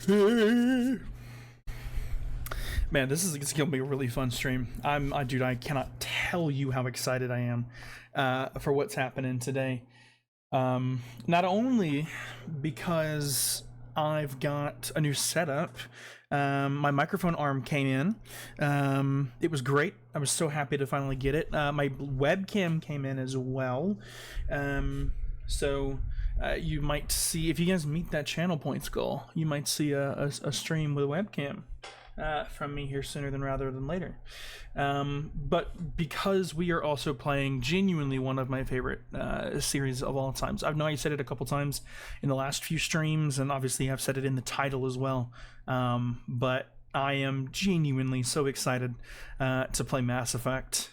Man, it's gonna be a really fun stream. Dude, I cannot tell you how excited I am for what's happening today. Not only because I've got a new setup, my microphone arm came in. It was great. I was so happy to finally get it. My webcam came in as well. So you might see, if you guys meet that channel points goal, you might see a stream with a webcam from me here sooner than rather than later. But because we are also playing genuinely one of my favorite series of all times, I know I said it a couple times in the last few streams, and obviously I've said it in the title as well. But I am genuinely so excited to play Mass Effect.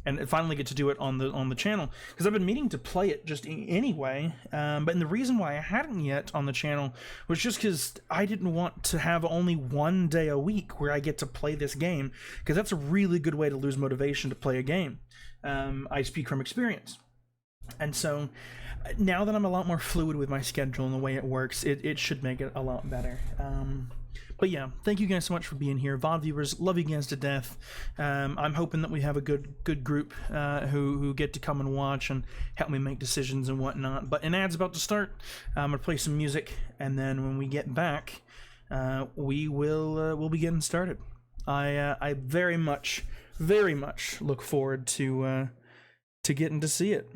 And finally get to do it on the channel, because I've been meaning to play it just anyway. But the reason why I hadn't yet on the channel was just because I didn't want to have only one day a week where I get to play this game, because that's a really good way to lose motivation to play a game. I speak from experience. And so now that I'm a lot more fluid with my schedule and the way it works, it should make it a lot better. But yeah, thank you guys so much for being here. VOD viewers, love you guys to death. I'm hoping that we have a good group who get to come and watch and help me make decisions and whatnot. But an ad's about to start. I'm gonna play some music, and then when we get back, we'll be getting started. I very much look forward to getting to see it.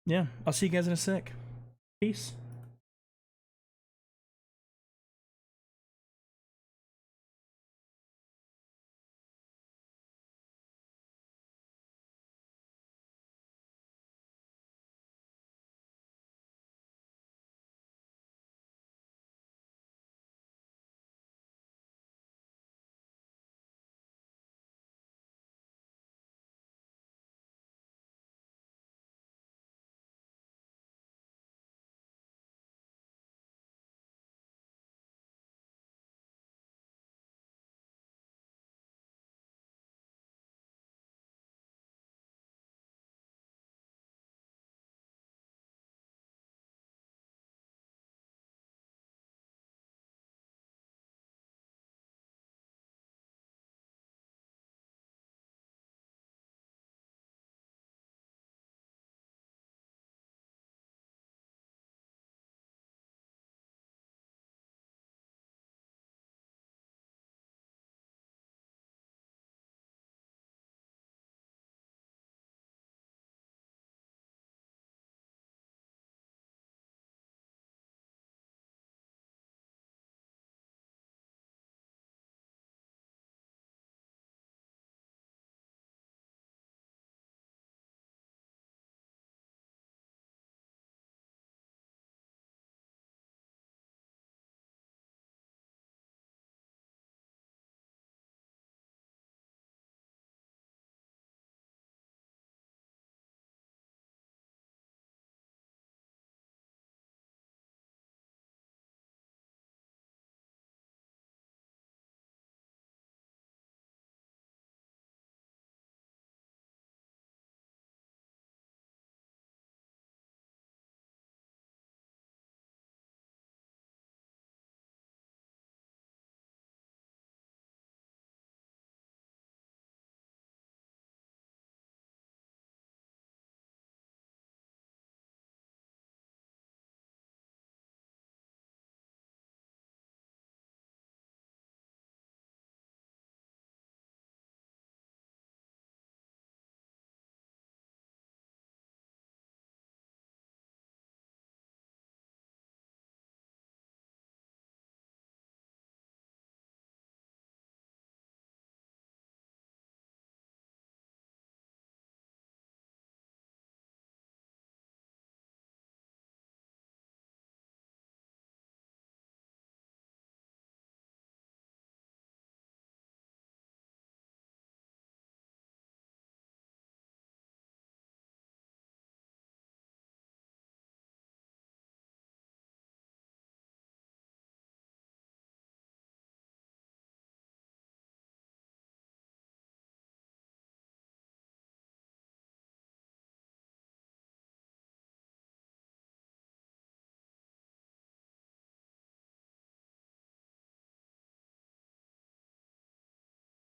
Yeah, I'll see you guys in a sec. Peace.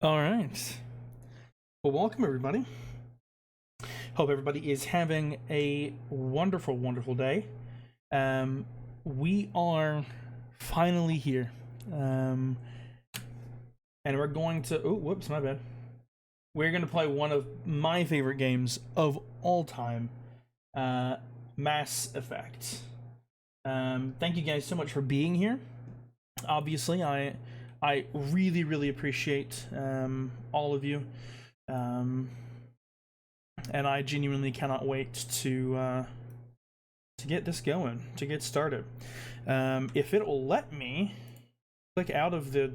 All right. Well, welcome everybody. Hope everybody is having a wonderful, wonderful day. We are finally here. And we're going to... Oh, whoops, my bad. We're going to play one of my favorite games of all time, Mass Effect. Thank you guys so much for being here. Obviously, I really, really appreciate all of you. And I genuinely cannot wait to get this going, to get started. If it'll let me click out of the...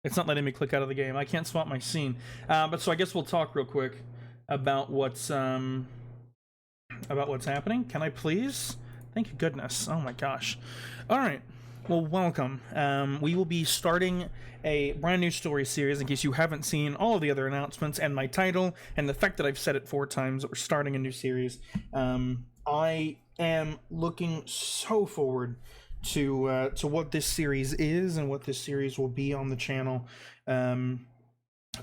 It's not letting me click out of the game. I can't swap my scene. But so I guess we'll talk real quick about what's happening. Can I please? Thank goodness. Oh my gosh. All right. Well, welcome. We will be starting a brand new story series in case you haven't seen all of the other announcements and my title and the fact that I've said it 4 times that we're starting a new series. I am looking so forward to what this series is and what this series will be on the channel,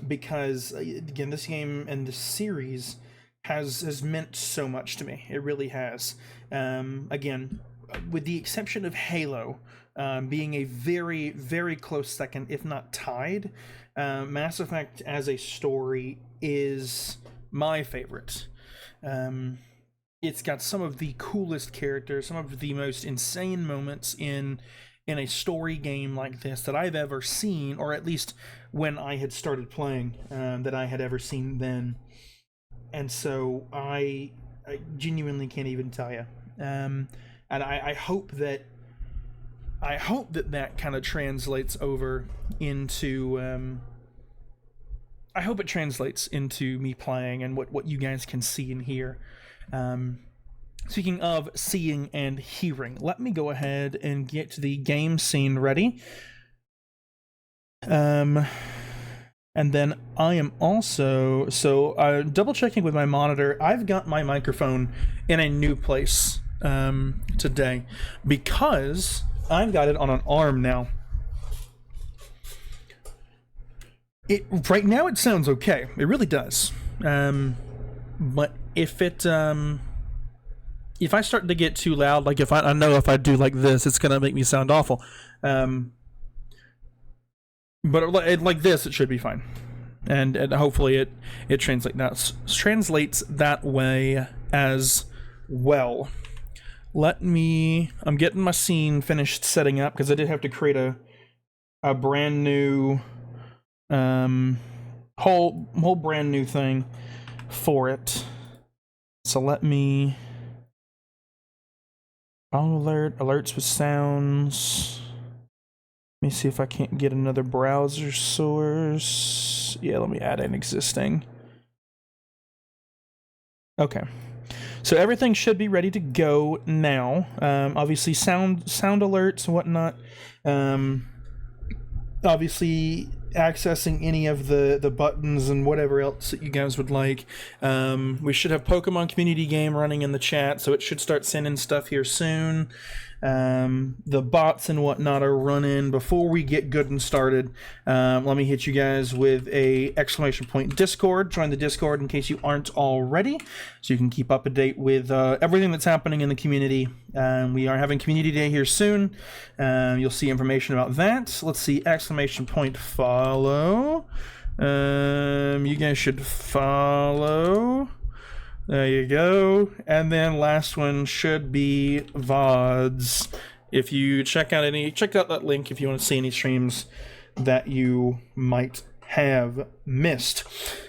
because again, this game and this series has meant so much to me. It really has. Again, with the exception of Halo being a very, very close second, if not tied, Mass Effect as a story is my favorite. It's got some of the coolest characters, some of the most insane moments in a story game like this that I've ever seen, or at least when I had started playing, that I had ever seen then. And so I genuinely can't even tell you. And I hope that that kind of translates over into I hope it translates into me playing and what you guys can see and hear. Speaking of seeing and hearing, let me go ahead and get the game scene ready. And then I am also, double checking with my monitor, I've got my microphone in a new place today because I've got it on an arm now. Right now it sounds okay. It really does. But if I start to get too loud, like if I know if I do like this, it's gonna make me sound awful. But like this, it should be fine, and hopefully it translates that way as well. I'm getting my scene finished setting up because I did have to create a brand new whole brand new thing for it. So let me alerts with sounds. Let me see if I can't get another browser source. Yeah, let me add an existing. Okay. So everything should be ready to go now. Obviously sound alerts and whatnot. Obviously accessing any of the buttons and whatever else that you guys would like. We should have Pokemon Community Game running in the chat, so it should start sending stuff here soon. The bots and whatnot are running. Before we get good and started, let me hit you guys with a !! Discord. Join the Discord in case you aren't already, so you can keep up to date with everything that's happening in the community. We are having Community Day here soon. You'll see information about that. Let's see, ! Follow. You guys should follow. There you go. And then last one should be VODs. If you check out that link if you want to see any streams that you might have missed.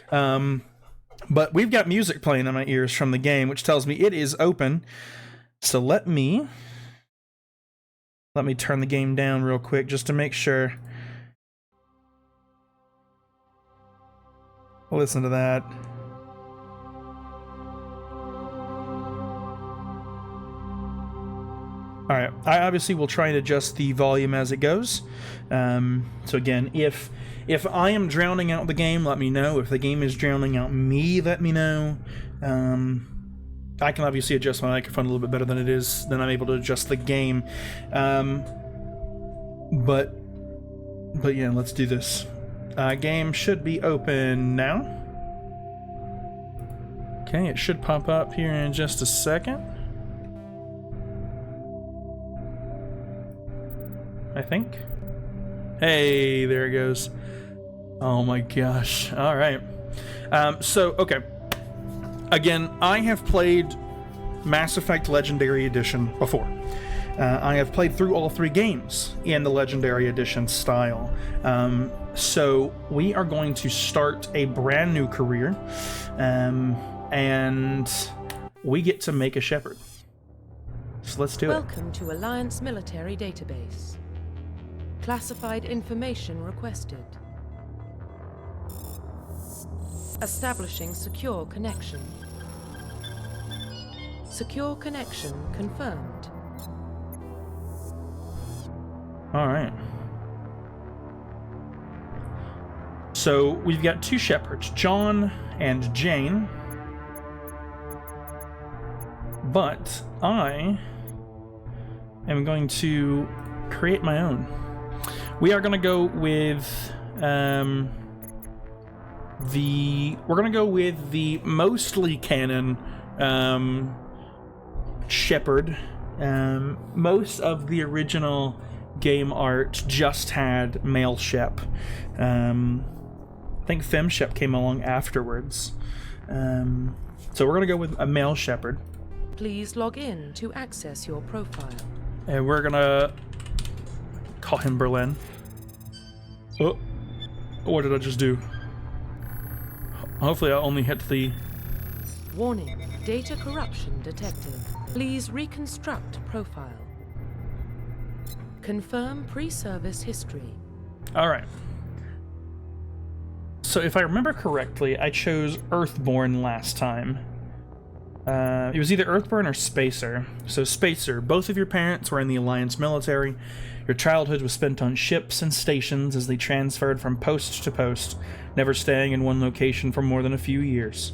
But we've got music playing in my ears from the game, which tells me it is open. So let me turn the game down real quick just to make sure. Listen to that. Alright, I obviously will try and adjust the volume as it goes. So again, if I am drowning out the game, let me know. If the game is drowning out me, let me know. I can obviously adjust my microphone a little bit better than I'm able to adjust the game. But yeah, let's do this. Game should be open now. Okay, it should pop up here in just a second. I think. Hey, there it goes. Oh my gosh. All right. So, okay. Again, I have played Mass Effect Legendary Edition before. I have played through all 3 games in the Legendary Edition style. So we are going to start a brand new career, and we get to make a Shepard. So let's do it. Welcome to Alliance Military Database. Classified information requested. Establishing secure connection. Secure connection confirmed. All right. So we've got 2 Shepards, John and Jane. But I am going to create my own. We are going to go with the mostly canon Shepard. Most of the original game art just had male Shep. I think Fem Shep came along afterwards. So we're gonna go with a male Shepard. Please log in to access your profile. And we're gonna call him Berlin. Oh, what did I just do? Hopefully I only hit the... Warning, data corruption detected. Please reconstruct profile. Confirm pre-service history. Alright. So if I remember correctly, I chose Earthborn last time. It was either Earthborn or Spacer. So Spacer, both of your parents were in the Alliance military. Your childhood was spent on ships and stations as they transferred from post to post, never staying in one location for more than a few years.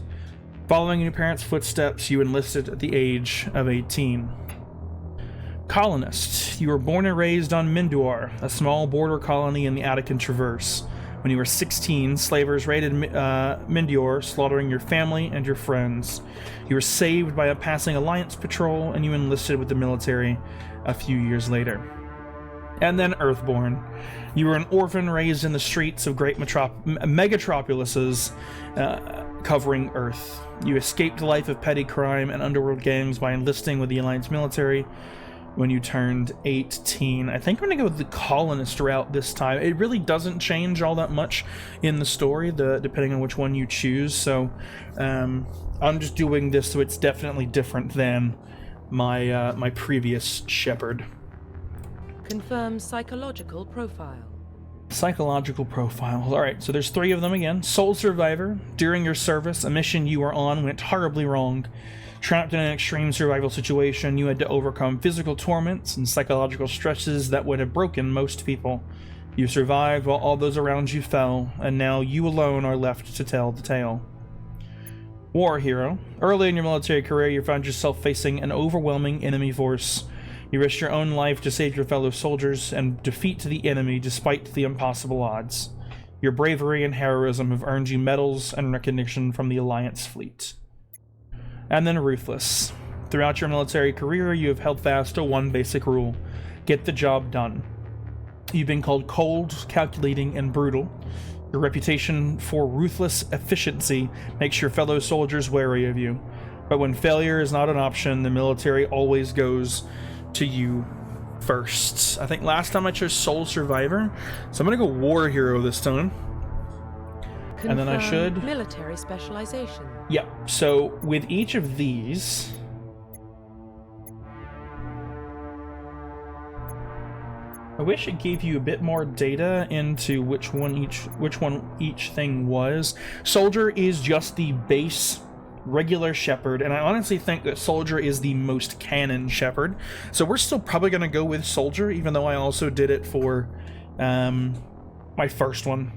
Following in your parents' footsteps, you enlisted at the age of 18. Colonist, you were born and raised on Minduar, a small border colony in the Attican Traverse. When you were 16, slavers raided Minduar, slaughtering your family and your friends. You were saved by a passing Alliance patrol, and you enlisted with the military a few years later. And then Earthborn. You were an orphan raised in the streets of great megatropolises covering Earth. You escaped the life of petty crime and underworld gangs by enlisting with the Alliance military when you turned 18. I think I'm going to go with the colonist route this time. It really doesn't change all that much in the story, depending on which one you choose, so I'm just doing this so it's definitely different than my previous Shepard. Confirm psychological profile. Psychological profiles. Alright, so there's 3 of them again. Sole survivor. During your service, a mission you were on went horribly wrong. Trapped in an extreme survival situation, you had to overcome physical torments and psychological stresses that would have broken most people. You survived while all those around you fell, and now you alone are left to tell the tale. War hero. Early in your military career, you found yourself facing an overwhelming enemy force. You risked your own life to save your fellow soldiers and defeat the enemy despite the impossible odds. Your bravery and heroism have earned you medals and recognition from the Alliance fleet. And then Ruthless. Throughout your military career, you have held fast to one basic rule: get the job done. You've been called cold, calculating, and brutal. Your reputation for ruthless efficiency makes your fellow soldiers wary of you. But when failure is not an option, the military always goes to you first. I think last time I chose Sole Survivor, so I'm gonna go War Hero this time. And then I should... military specialization. Yeah, so with each of these... I wish it gave you a bit more data into which one each thing was. Soldier is just the base regular Shepard, and I honestly think that Soldier is the most canon Shepard. So we're still probably going to go with Soldier, even though I also did it for my first one.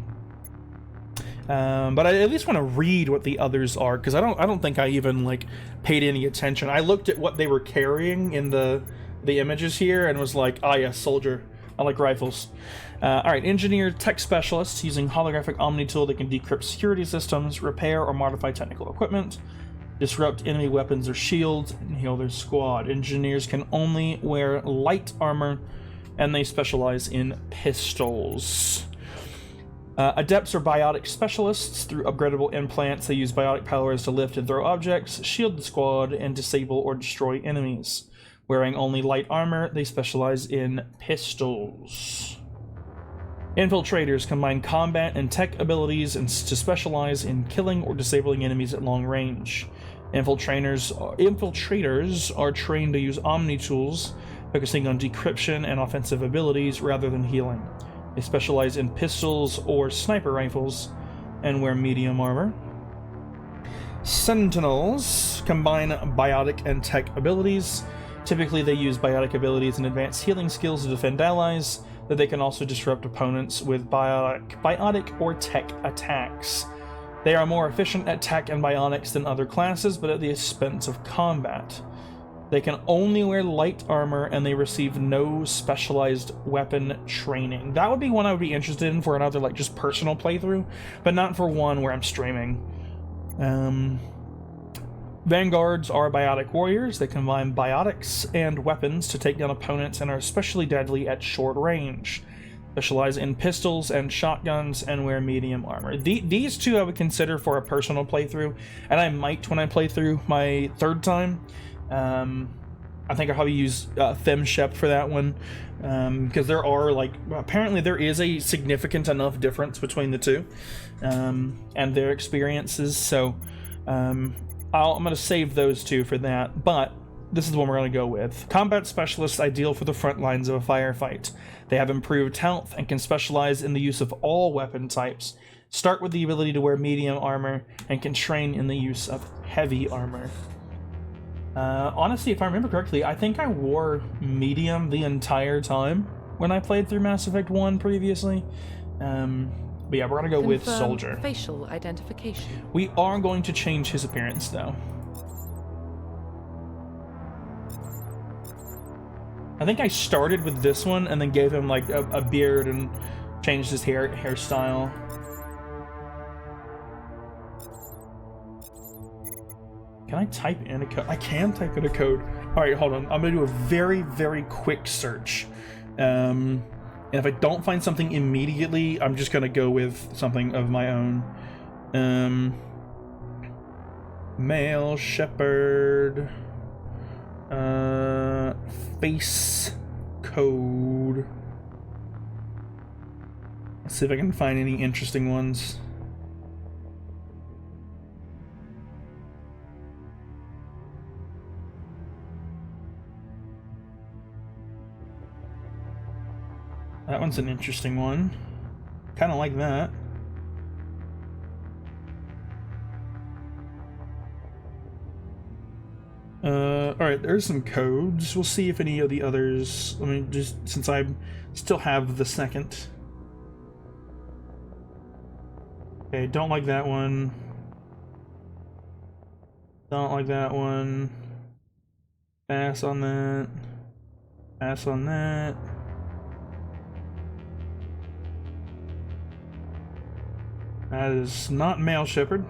But I at least want to read what the others are, because I don't think I even like paid any attention. I looked at what they were carrying in the images here and was like, ah, yeah, Soldier. I like rifles. Alright, engineer tech specialists using holographic Omni tool that can decrypt security systems, repair or modify technical equipment, disrupt enemy weapons or shields, and heal their squad. Engineers can only wear light armor, and they specialize in pistols. Adepts are biotic specialists. Through upgradable implants, they use biotic powers to lift and throw objects, shield the squad, and disable or destroy enemies. Wearing only light armor, they specialize in pistols. Infiltrators combine combat and tech abilities and to specialize in killing or disabling enemies at long range. Infiltrators are trained to use Omni tools, focusing on decryption and offensive abilities rather than healing. They specialize in pistols or sniper rifles and wear medium armor. Sentinels combine biotic and tech abilities. Typically, they use biotic abilities and advanced healing skills to defend allies, that they can also disrupt opponents with biotic or tech attacks. They are more efficient at tech and bionics than other classes, but at the expense of combat. They can only wear light armor, and they receive no specialized weapon training. That would be one I would be interested in for another, like, just personal playthrough, but not for one where I'm streaming. Vanguards are biotic warriors. They combine biotics and weapons to take down opponents and are especially deadly at short range. Specialize in pistols and shotguns and wear medium armor. These two I would consider for a personal playthrough, and I might when I play through my third time. I think I'll probably use FemShep for that one, because there are, like, apparently there is a significant enough difference between the two, and their experiences, so I'm going to save those two for that, but this is the one we're going to go with. Combat Specialists, ideal for the front lines of a firefight. They have improved health and can specialize in the use of all weapon types, start with the ability to wear medium armor, and can train in the use of heavy armor. Honestly, if I remember correctly, I think I wore medium the entire time when I played through Mass Effect 1 previously. But yeah, we're gonna go with Soldier. Facial identification. We are going to change his appearance, though. I think I started with this one and then gave him, like, a beard and changed his hairstyle. Can I type in a code? I can type in a code. Alright, hold on. I'm going to do a very, very quick search. And if I don't find something immediately, I'm just going to go with something of my own. Male Shepherd. Face code. Let's see if I can find any interesting ones. That one's an interesting one. Kind of like that. Alright, there's some codes. We'll see if any of the others... Let me just... Since I still have the second. Okay, don't like that one. Don't like that one. Pass on that. Pass on that. That is not Male Shepherd.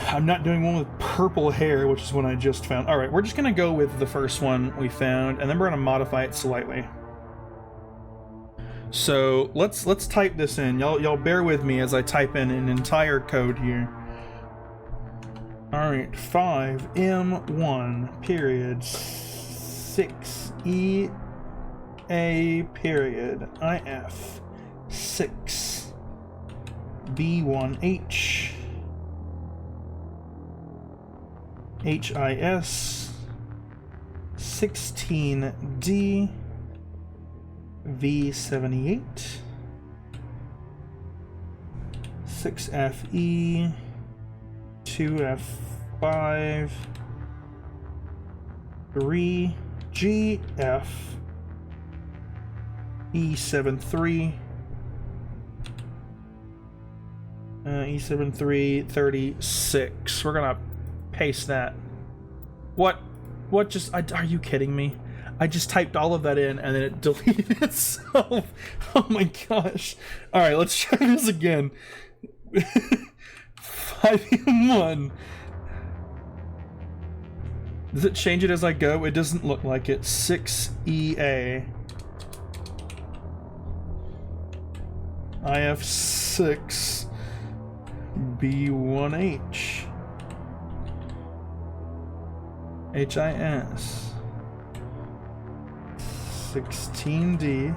I'm not doing one with purple hair, which is one I just found. Alright, we're just gonna go with the first one we found, and then we're gonna modify it slightly. So let's type this in. Y'all bear with me as I type in an entire code here. Alright, 5M1 period 6 EA period IF 6 B1H HIS 16D V78 6FE 2F5 3GF E73 E7336. We're gonna paste that. What just, are you kidding me? I just typed all of that in and then it deleted itself. Oh my gosh. Alright, let's try this again. 5E1. Does it change it as I go? It doesn't look like it. 6EA. IF6 B1H HIS 16D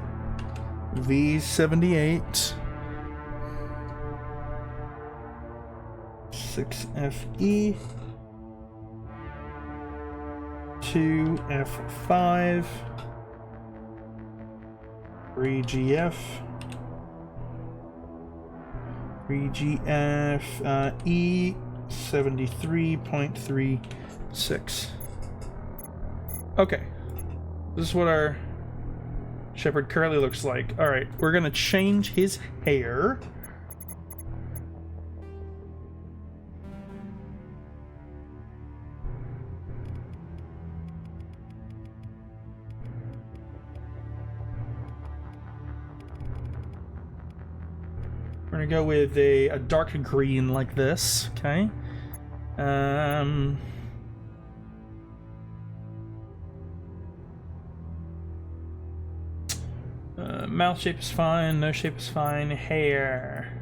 V78 6FE 2F5 3GF 3GF E73.36. Okay, this is what our shepherd currently looks like. All right, we're gonna change his hair. We're gonna go with a dark green like this, okay? Mouth shape is fine, nose shape is fine, hair.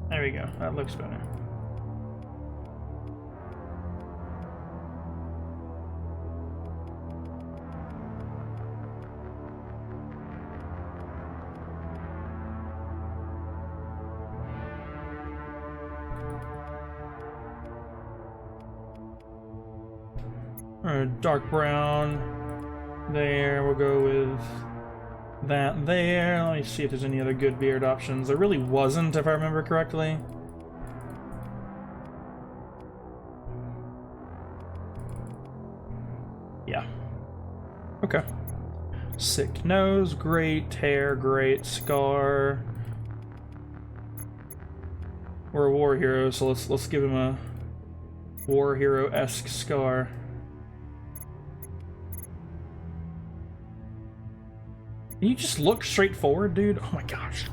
There we go, that looks better. Dark brown there. We'll go with that there. Let me see if there's any other good beard options. There really wasn't, if I remember correctly. Yeah. Okay. Sick nose, great. Hair, great. Scar. We're a war hero, so let's give him a war hero-esque scar. Can you just look straight forward, dude? Oh my gosh.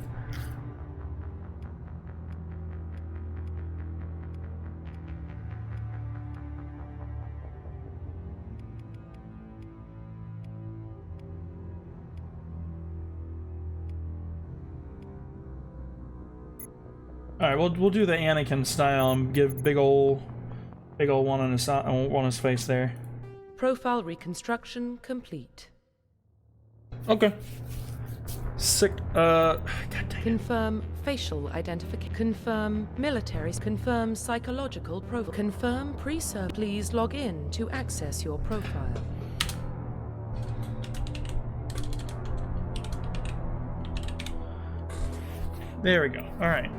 Alright, we'll do the Anakin style and give big ol' one on his face there. Profile reconstruction complete. Okay. Sick. God dang it. Confirm facial identification. Confirm militaries. Confirm psychological profile. Confirm pre-serve. Please log in to access your profile. There we go. All right.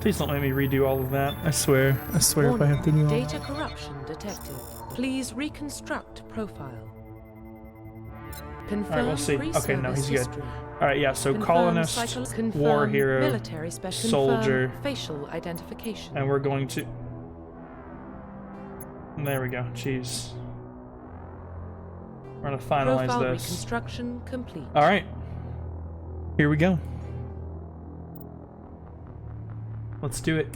Please don't let me redo all of that. I swear. I swear if I have to do all Data corruption detected. Please reconstruct profile. Confirm Alright, we'll see. Okay, no, he's good. history. Alright, yeah, so Confirm colonist, war hero, military special. soldier, Confirm facial identification. and we're going to... There we go. Jeez. We're gonna finalize Profile this. reconstruction complete. Alright. Here we go. Let's do it.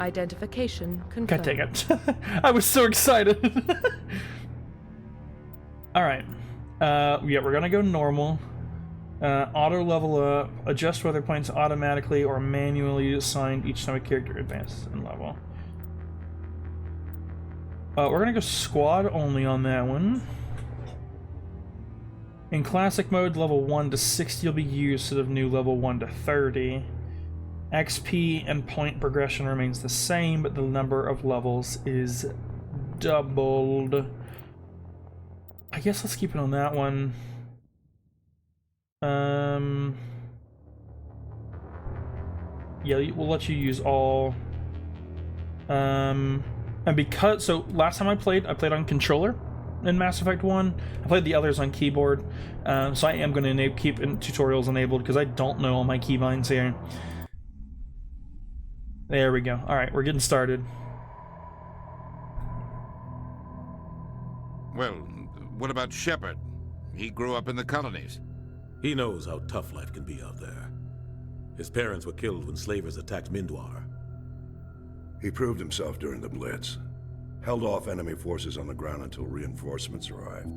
Identification confirmed. God dang it. I was so excited. Alright. Yeah, we're gonna go normal. Auto level up. Adjust weather points automatically or manually assigned each time a character advances in level. We're gonna go squad only on that one. In classic mode, level 1 to 60 will be used instead of new level 1 to 30. XP and point progression remains the same, but the number of levels is doubled. I guess let's keep it on that one. Yeah, we'll let you use all. And because so last time I played on controller in Mass Effect 1. I played the others on keyboard, so I am going to keep tutorials enabled because I don't know all my keybinds here. There we go. All right, we're getting started. Well, what about Shepard? He grew up in the colonies. He knows how tough life can be out there. His parents were killed when slavers attacked Mindwar. He proved himself during the Blitz. Held off enemy forces on the ground until reinforcements arrived.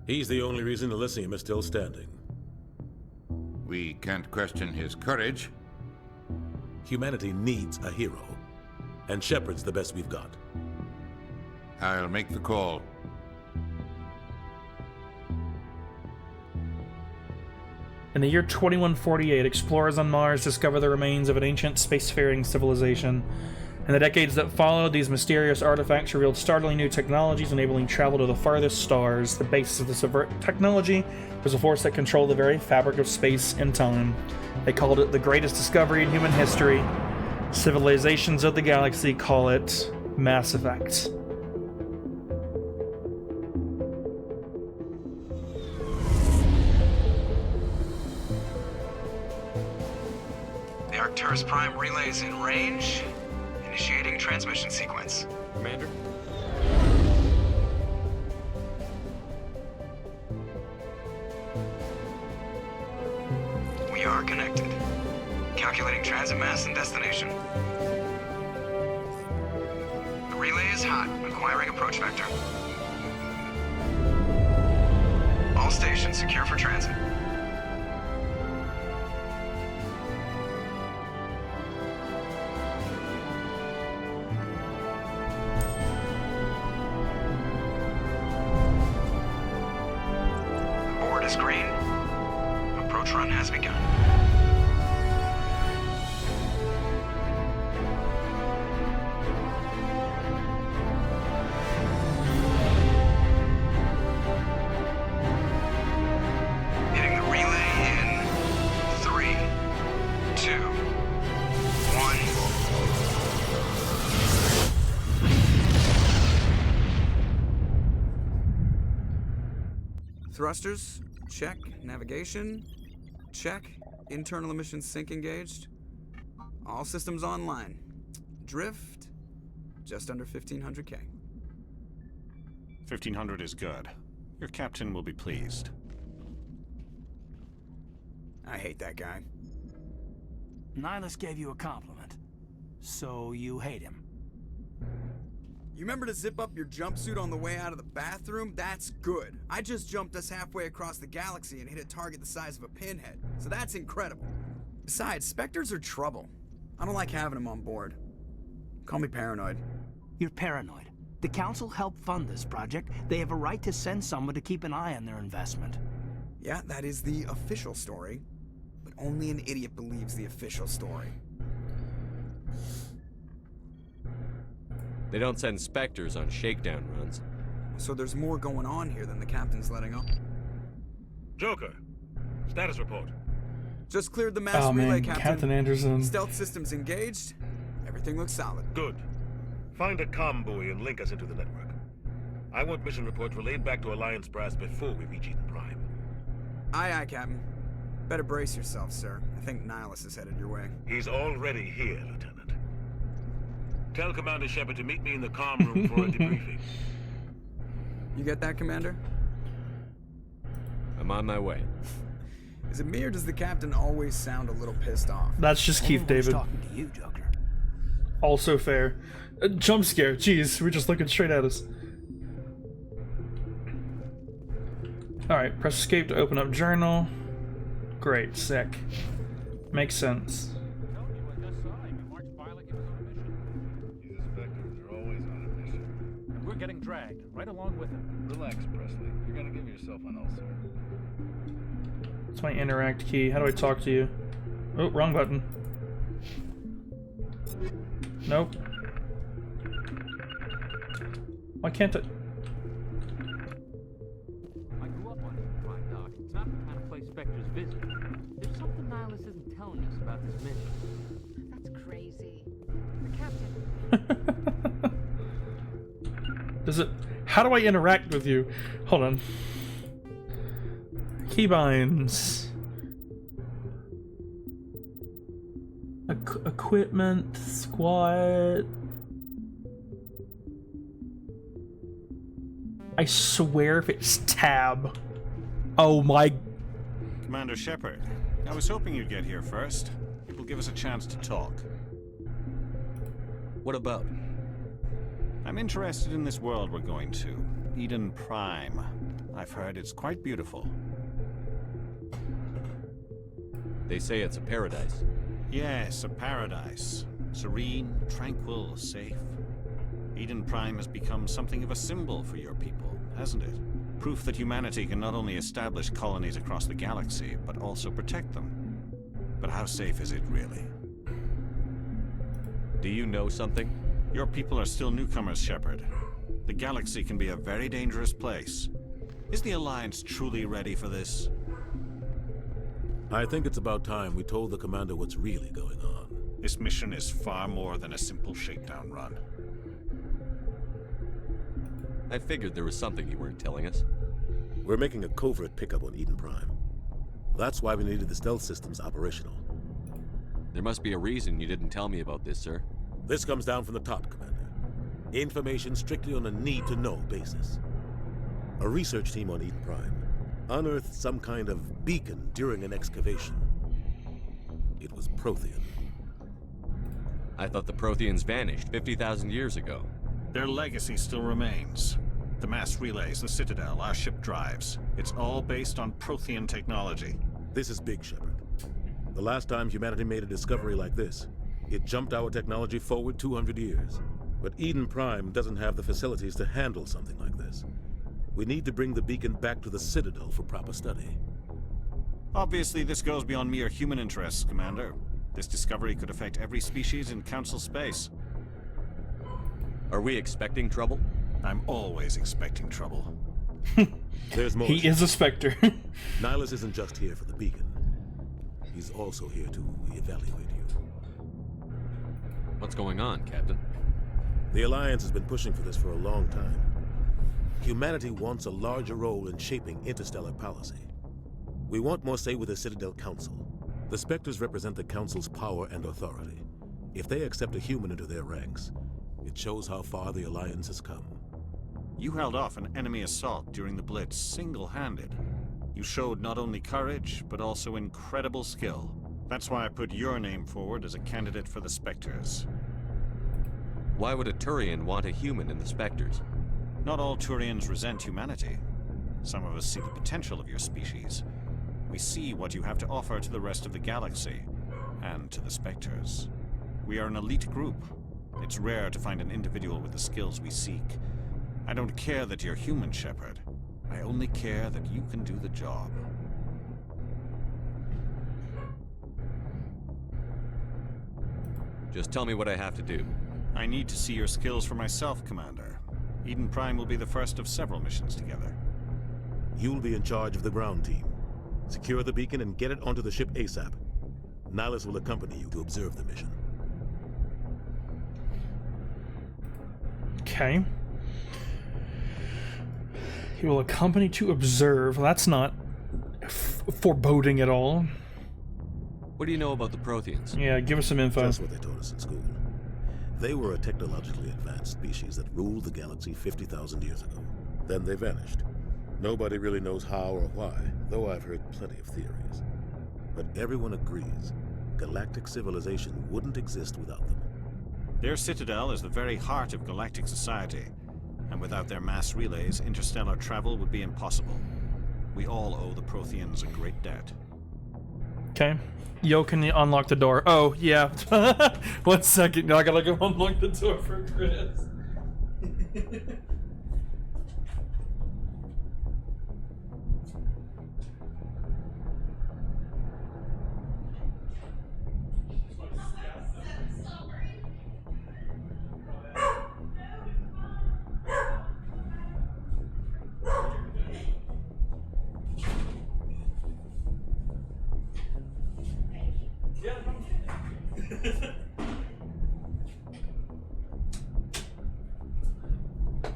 He's the only reason Elysium is still standing. We can't question his courage. Humanity needs a hero, and Shepard's the best we've got. I'll make the call. In the year 2148, explorers on Mars discover the remains of an ancient spacefaring civilization. In the decades that followed, these mysterious artifacts revealed startling new technologies enabling travel to the farthest stars. The basis of this technology was a force that controlled the very fabric of space and time. They called it the greatest discovery in human history. Civilizations of the galaxy call it Mass Effect. The Arcturus Prime relay's in range. Initiating transmission sequence. Commander? We are connected. Calculating transit mass and destination. The relay is hot. Acquiring approach vector. All stations secure for transit. Is green. Approach run has begun. Hitting the relay in 3, 2, 1. Thrusters, check. Navigation, check. Internal emissions sync engaged. All systems online. Drift, just under 1500K. 1500 is good. Your captain will be pleased. I hate that guy. Nihilus gave you a compliment, so you hate him. You remember to zip up your jumpsuit on the way out of the bathroom? That's good. I just jumped us halfway across the galaxy and hit a target the size of a pinhead, so that's incredible. Besides, Spectres are trouble. I don't like having them on board. Call me paranoid. You're paranoid. The Council helped fund this project. They have a right to send someone to keep an eye on their investment. Yeah, that is the official story. But only an idiot believes the official story. They don't send Spectres on shakedown runs. So there's more going on here than the captain's letting on. Joker, status report. Just cleared the mass Oh relay, man, Captain. Captain Anderson. Stealth systems engaged. Everything looks solid. Good. Find a comm buoy and link us into the network. I want mission reports relayed back to Alliance brass before we reach Eden Prime. Aye, aye, Captain. Better brace yourself, sir. I think Nihilus is headed your way. He's already here, Lieutenant. Tell Commander Shepard to meet me in the comm room for a debriefing. You get that, Commander? I'm on my way. Is it me or does the captain always sound a little pissed off? That's just Keith Everyone's David. talking to you, Joker. Also fair. Jump scare. Jeez, we're just looking straight at us. Alright, press escape to open up journal. Great, sick. Makes sense. We're getting dragged right along with him. Relax, Presley. You're gonna give yourself an ulcer. What's my interact key? How do I talk to you? Oh, wrong button. Nope. Why can't I? busy. There's something Nihilus isn't telling us about this mission. That's crazy. Captain. Does it... How do I interact with you? Hold on. Keybinds. Equipment, squad. I swear if it's tab. Oh my... Commander Shepard, I was hoping you'd get here first. It will give us a chance to talk. What about? I'm interested in this world we're going to, Eden Prime. I've heard it's quite beautiful. They say it's a paradise. Yes, a paradise. Serene, tranquil, safe. Eden Prime has become something of a symbol for your people, hasn't it? Proof that humanity can not only establish colonies across the galaxy, but also protect them. But how safe is it really? Do you know something? Your people are still newcomers, Shepard. The galaxy can be a very dangerous place. Is the Alliance truly ready for this? I think it's about time we told the Commander what's really going on. This mission is far more than a simple shakedown run. I figured there was something you weren't telling us. We're making a covert pickup on Eden Prime. That's why we needed the stealth systems operational. There must be a reason you didn't tell me about this, sir. This comes down from the top, Commander. Information strictly on a need-to-know basis. A research team on Eden Prime unearthed some kind of beacon during an excavation. It was Prothean. I thought the Protheans vanished 50,000 years ago. Their legacy still remains. The mass relays, the Citadel, our ship drives. It's all based on Prothean technology. This is big, Shepard. The last time humanity made a discovery like this, it jumped our technology forward 200 years. But Eden Prime doesn't have the facilities to handle something like this. We need to bring the beacon back to the Citadel for proper study. Obviously, this goes beyond mere human interests, Commander. This discovery could affect every species in Council space. Are we expecting trouble? I'm always expecting trouble. There's more. He is a Spectre. Nihilus isn't just here for the beacon. He's also here to evaluate you. What's going on, Captain? The Alliance has been pushing for this for a long time. Humanity wants a larger role in shaping interstellar policy. We want more say with the Citadel Council. The Spectres represent the Council's power and authority. If they accept a human into their ranks, it shows how far the Alliance has come. You held off an enemy assault during the Blitz single-handed. You showed not only courage, but also incredible skill. That's why I put your name forward as a candidate for the Spectres. Why would a Turian want a human in the Spectres? Not all Turians resent humanity. Some of us see the potential of your species. We see what you have to offer to the rest of the galaxy, and to the Spectres. We are an elite group. It's rare to find an individual with the skills we seek. I don't care that you're human, Shepard. I only care that you can do the job. Just tell me what I have to do. I need to see your skills for myself, Commander. Eden Prime will be the first of several missions together. You'll be in charge of the ground team. Secure the beacon and get it onto the ship ASAP. Nihilus will accompany you to observe the mission. Okay. He will accompany to observe. That's not foreboding at all. What do you know about the Protheans? Yeah, give us some info. That's what they taught us in school. They were a technologically advanced species that ruled the galaxy 50,000 years ago. Then they vanished. Nobody really knows how or why, though I've heard plenty of theories. But everyone agrees, galactic civilization wouldn't exist without them. Their citadel is the very heart of galactic society, and without their mass relays, interstellar travel would be impossible. We all owe the Protheans a great debt. Okay. Yo, can you unlock the door? Oh, yeah. 1 second. Now I gotta go unlock the door for Chris.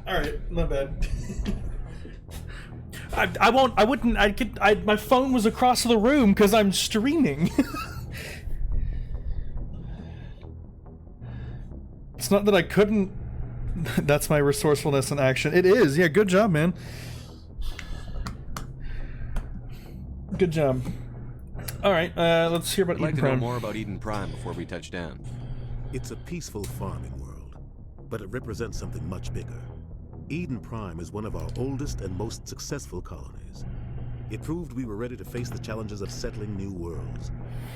All right, my bad. I wouldn't. My phone was across the room because I'm streaming. It's not that I couldn't. That's my resourcefulness in action. It is. Yeah, good job, man. Good job. All right, let's hear about I'd like Eden to know Prime. more about Eden Prime before we touch down. It's a peaceful farming world, but it represents something much bigger. Eden Prime is one of our oldest and most successful colonies. It proved we were ready to face the challenges of settling new worlds,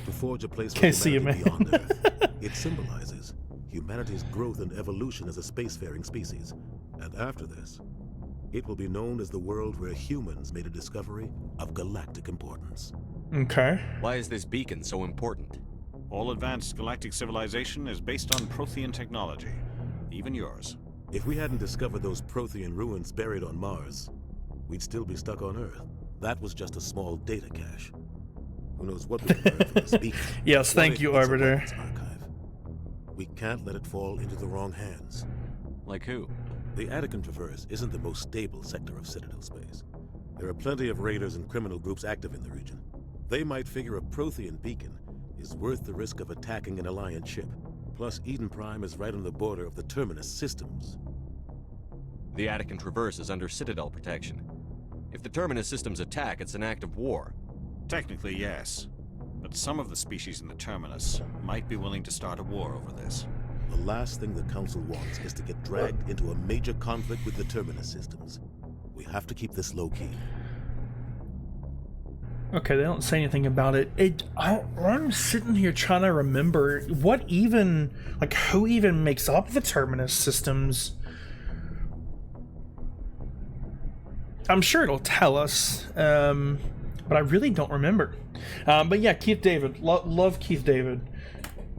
to forge a place for Can't see you, humanity man. beyond Earth. It symbolizes humanity's growth and evolution as a spacefaring species. And after this, it will be known as the world where humans made a discovery of galactic importance. Okay. Why is this beacon so important? All advanced galactic civilization is based on Prothean technology, even yours. If we hadn't discovered those Prothean ruins buried on Mars, we'd still be stuck on Earth. That was just a small data cache. Who knows what we can learn from this beacon? Yes, thank you, Arbiter. We can't let it fall into the wrong hands. Like who? The Attican Traverse isn't the most stable sector of Citadel space. There are plenty of raiders and criminal groups active in the region. They might figure a Prothean beacon is worth the risk of attacking an Alliance ship. Plus, Eden Prime is right on the border of the Terminus systems. The Attican Traverse is under Citadel protection. If the Terminus systems attack, it's an act of war. Technically, yes. But some of the species in the Terminus might be willing to start a war over this. The last thing the Council wants is to get dragged into a major conflict with the Terminus systems. We have to keep this low-key. Okay, they don't say anything about it. I'm sitting here trying to remember what even, like, who even makes up the Terminus systems. I'm sure it'll tell us, but I really don't remember. But yeah, Keith David. Love Keith David.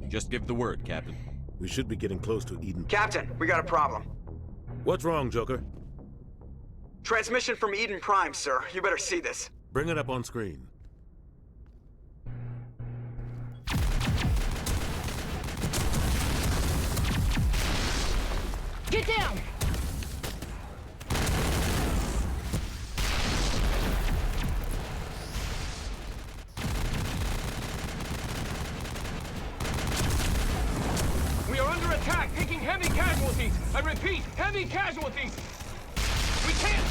Just give the word, Captain. We should be getting close to Eden. Captain, we got a problem. What's wrong, Joker? Transmission from Eden Prime, sir. You better see this. Bring it up on screen. Get down! We are under attack, taking heavy casualties. I repeat, heavy casualties. We can't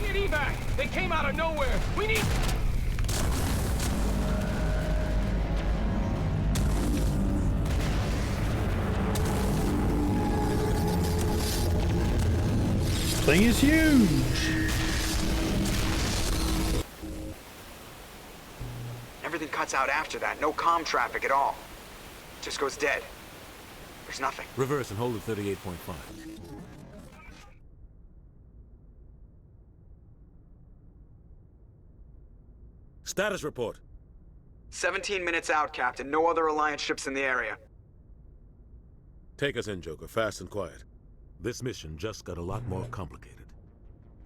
get evac. They came out of nowhere. We need. Thing is huge. Everything cuts out after that. No comm traffic at all. Just goes dead. There's nothing. Reverse and hold at 38.5. Status report. 17 minutes out, Captain. No other Alliance ships in the area. Take us in, Joker, fast and quiet. This mission just got a lot more complicated.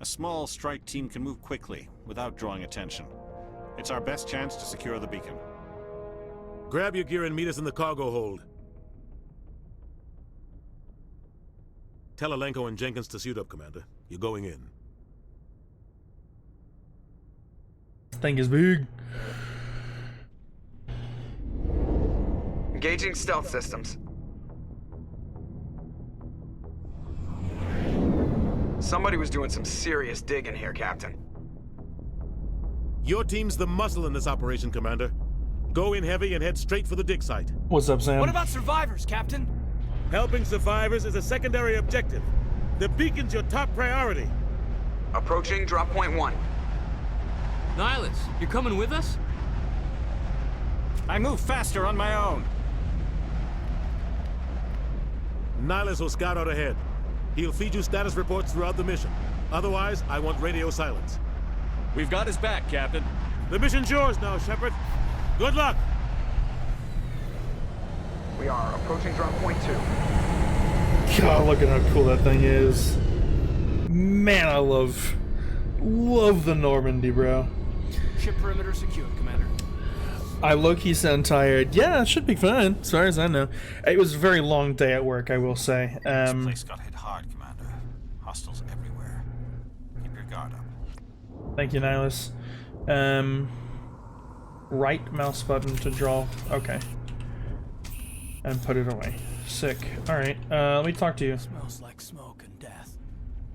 A small strike team can move quickly, without drawing attention. It's our best chance to secure the beacon. Grab your gear and meet us in the cargo hold. Tell Alenko and Jenkins to suit up, Commander. You're going in. This thing is big. Engaging stealth systems. Somebody was doing some serious digging here, Captain. Your team's the muscle in this operation, Commander. Go in heavy and head straight for the dig site. What's up, Sam? What about survivors, Captain? Helping survivors is a secondary objective. The beacon's your top priority. Approaching drop point 1. Nihilus, you're coming with us? I move faster on my own. Nihilus will scout out ahead. He'll feed you status reports throughout the mission. Otherwise, I want radio silence. We've got his back, Captain. The mission's yours now, Shepard. Good luck! We are approaching drop point 2. God, look at how cool that thing is. Man, I love the Normandy, bro. Ship perimeter secured, Commander. I low-key sound tired. Yeah, it should be fun, as far as I know. It was a very long day at work, I will say. This place got hit hard, Commander. Hostiles everywhere. Keep your guard up. Thank you, Nihilus. Right mouse button to draw. Okay. And put it away. Sick. Alright, let me talk to you. Smells like smoke and death.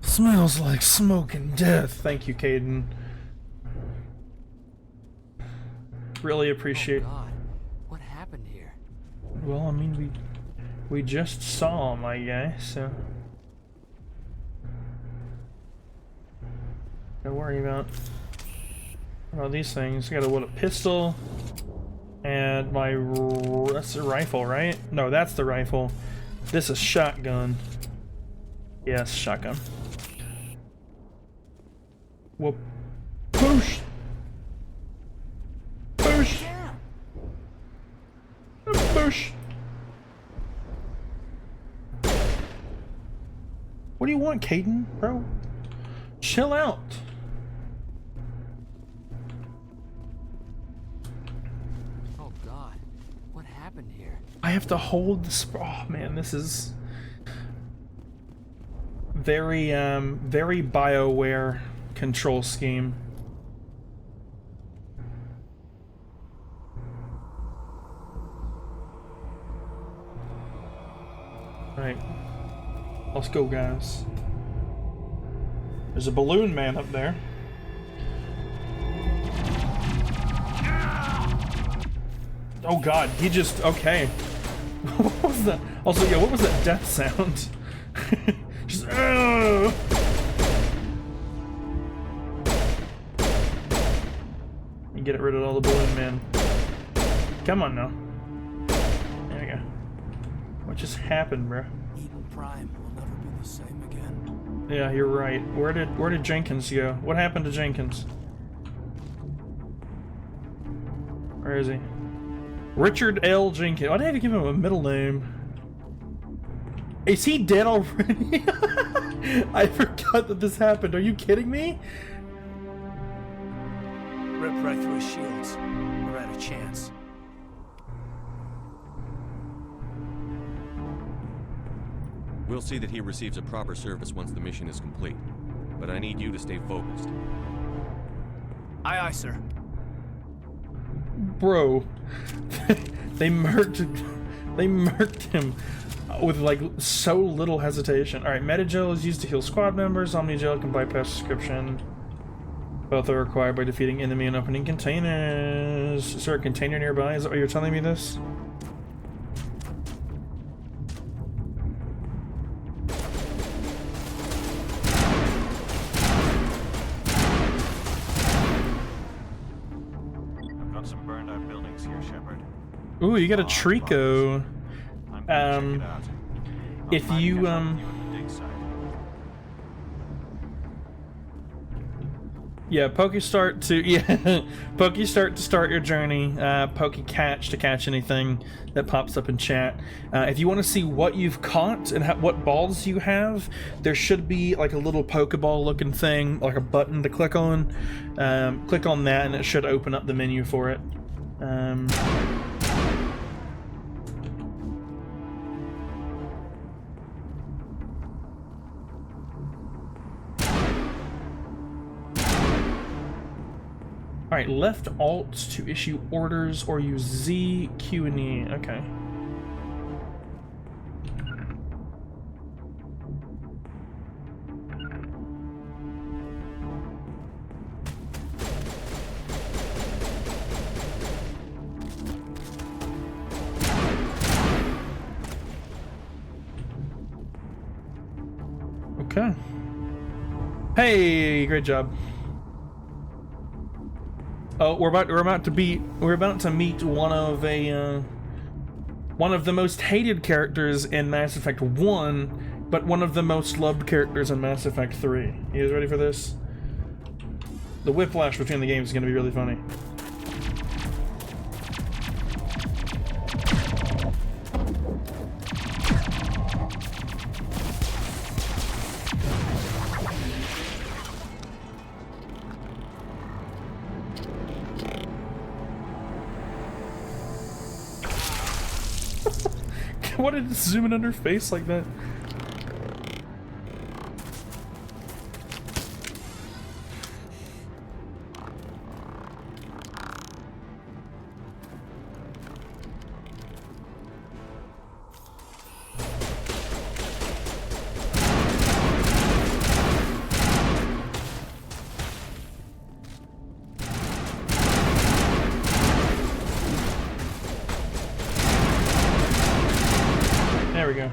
Smells like smoke and death. Thank you, Caden. Really appreciate. Oh God, what happened here? Well, I mean, we just saw him, I guess. So don't worry about these things. I got a pistol and my that's a rifle, right? No, that's the rifle. This is shotgun. Yes, shotgun. Well, push. Push! Push! What do you want, Caden, bro? Chill out. Oh God, what happened here? I have to hold the oh man, this is very very BioWare control scheme. Alright, let's go, guys. There's a balloon man up there. Oh god, he just, okay. What was that? Also, yeah, what was that death sound? Just, You get rid of all the balloon man. Come on now. There we go. What just happened, bro? Eden Prime will never be the same again. Yeah, you're right. Where did Jenkins go? What happened to Jenkins? Where is he? Richard L. Jenkins. Why did I have to give him a middle name? Is he dead already? I forgot that this happened. Are you kidding me? Ripped right through his shields. We're out of chance. We'll see that he receives a proper service once the mission is complete. But I need you to stay focused. Aye, aye, sir. Bro, they murked him with like so little hesitation. All right, Metagel is used to heal squad members. Omnigel can bypass description. Both are required by defeating enemy and opening containers. Is there a container nearby? Is that why you're telling me this? Ooh, you got a Trico. If you yeah, Pokestart to start your journey. Pokecatch to catch anything that pops up in chat. If you want to see what you've caught and what balls you have, there should be like a little Pokeball looking thing, like a button to click on. Click on that and it should open up the menu for it. Alright, left alt to issue orders or use Z, Q, and E. Okay. Okay. Hey, great job. Oh, we're about to meet one of the most hated characters in Mass Effect 1, but one of the most loved characters in Mass Effect 3. You guys ready for this? The whiplash between the games is going to be really funny. Why did it zoom in on her face like that? There we go.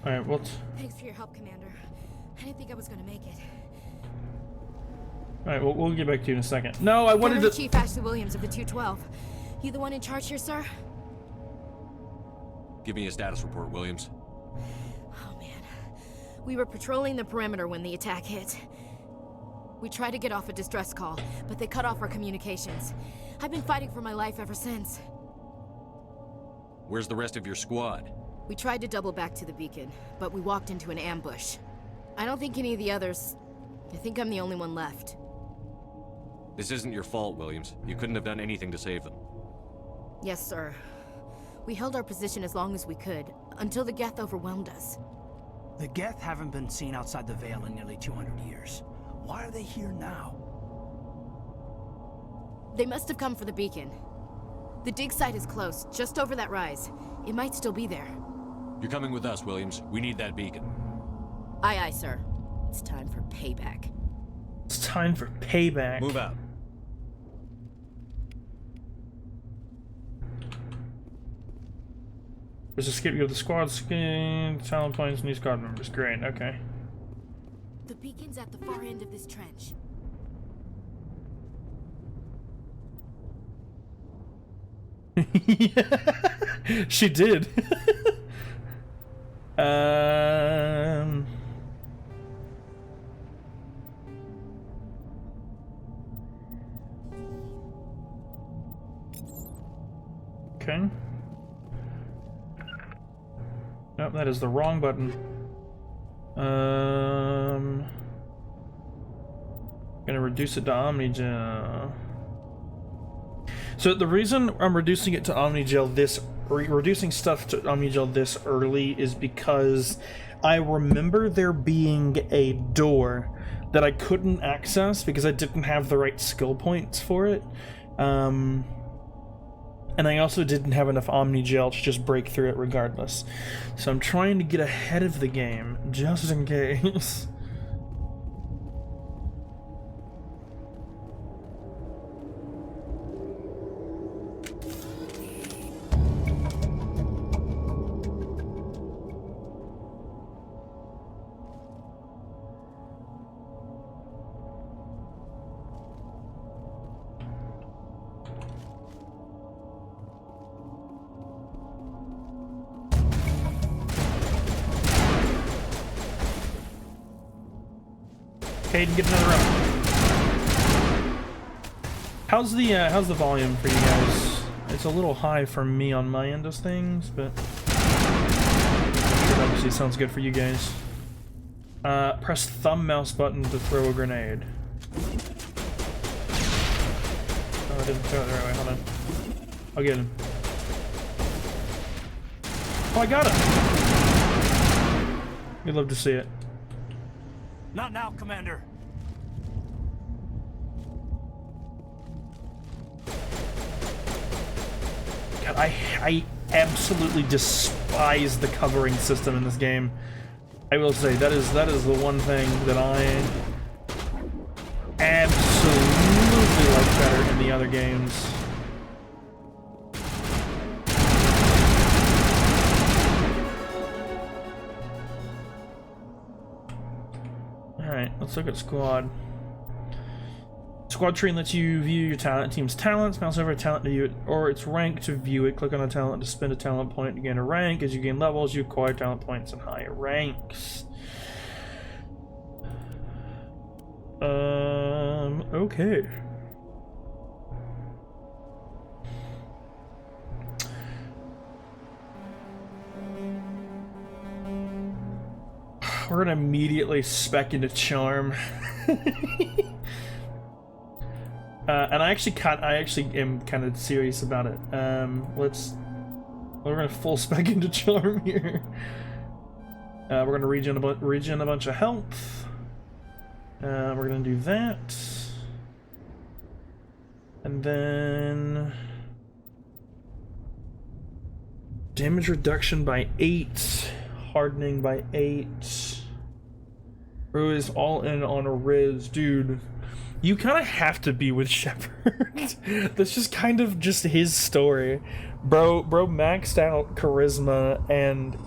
Alright, what? Thanks for your help, Commander. I didn't think I was gonna make it. Alright, we'll get back to you in a second. No, I wanted to... Chief Ashley Williams of the 212. You the one in charge here, sir? Give me a status report, Williams. Oh, man. We were patrolling the perimeter when the attack hit. We tried to get off a distress call, but they cut off our communications. I've been fighting for my life ever since. Where's the rest of your squad? We tried to double back to the beacon, but we walked into an ambush. I don't think any of the others... I think I'm the only one left. This isn't your fault, Williams. You couldn't have done anything to save them. Yes, sir. We held our position as long as we could, until the Geth overwhelmed us. The Geth haven't been seen outside the Veil in nearly 200 years. Why are they here now? They must have come for the beacon. The dig site is close, just over that rise. It might still be there. You're coming with us, Williams. We need that beacon. Aye, aye, sir. It's time for payback. It's time for payback. Move out. There's a skip, you have the squad skin, talent points, new squad members. Great, okay. The beacon's at the far end of this trench. She did. Okay. Nope, that is the wrong button. Gonna reduce it to Omnigel. So the reason I'm reducing it to Omnigel reducing stuff to Omnigel this early is because I remember there being a door that I couldn't access because I didn't have the right skill points for it. And I also didn't have enough Omnigel to just break through it regardless. So I'm trying to get ahead of the game, just in case. Caden, get another round. How's the volume for you guys? It's a little high for me on my end of things, but it obviously sounds good for you guys. Press thumb mouse button to throw a grenade. Oh, I didn't throw it the right way. Hold on. I'll get him. Oh, I got him. We'd love to see it. Not now, Commander. God, I absolutely despise the covering system in this game. I will say that is the one thing that I absolutely like better in the other games. Alright, let's look at squad. Squad tree lets you view your team's talents. Mouse over a talent to view it, or its rank to view it. Click on a talent to spend a talent point to gain a rank. As you gain levels, you acquire talent points and higher ranks. Okay. We're gonna immediately spec into Charm. And I actually am kind of serious about it. We're gonna full spec into charm here. We're gonna regen a bunch of health. We're gonna do that. And then damage reduction by 8, hardening by 8. Bro is all in on a Riz, dude. You kind of have to be with Shepard. That's just kind of just his story. Bro maxed out charisma and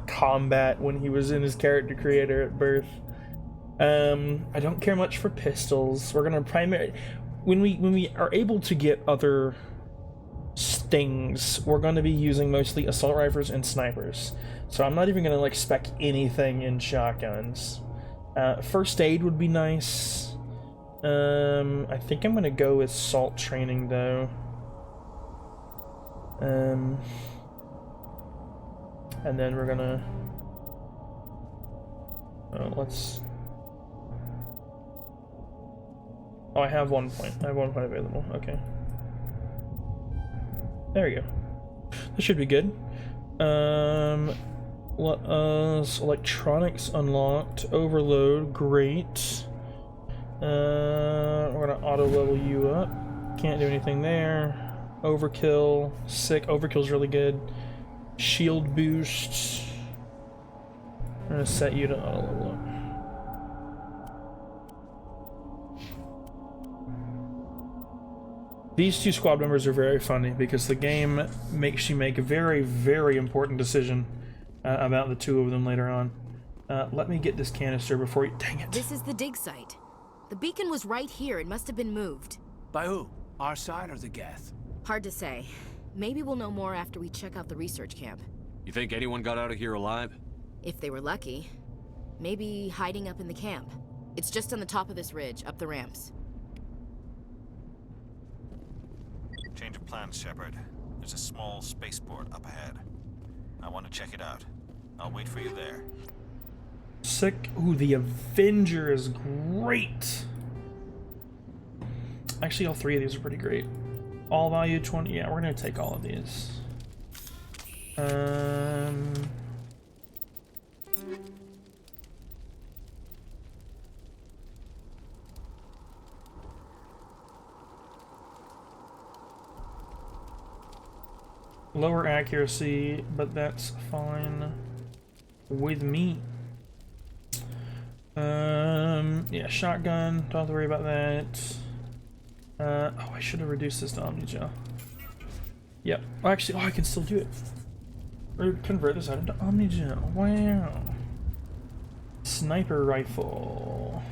combat when he was in his character creator at birth. I don't care much for pistols. We're gonna when we are able to get other stings, we're gonna be using mostly assault rifles and snipers. So I'm not even gonna like spec anything in shotguns. First aid would be nice. I think I'm gonna go with salt training though. And then we're gonna I have 1 point. I have 1 point available. Okay. There we go. This should be good. Let us electronics unlocked. Overload, great. We're gonna auto level you up. Can't do anything there. Overkill, sick. Overkill's really good. Shield boost. I'm gonna set you to auto level up. These two squad members are very funny because the game makes you make a very, very important decision about the two of them later on. Let me get this canister before you... Dang it. This is the dig site. The beacon was right here. It must have been moved. By who? Our side or the Geth? Hard to say. Maybe we'll know more after we check out the research camp. You think anyone got out of here alive? If they were lucky. Maybe hiding up in the camp. It's just on the top of this ridge, up the ramps. Change of plans, Shepard. There's a small spaceport up ahead. I want to check it out. I'll wait for you there. Sick. Ooh, the Avenger is great. Actually, all three of these are pretty great. All value 20. Yeah, we're gonna take all of these. Lower accuracy, but that's fine with me. Yeah, shotgun, don't have to worry about that. Oh, I should have reduced this to Omnigel. Yep. Oh, actually, I can still do it. Or convert this item to Omnigel. Wow. Sniper rifle.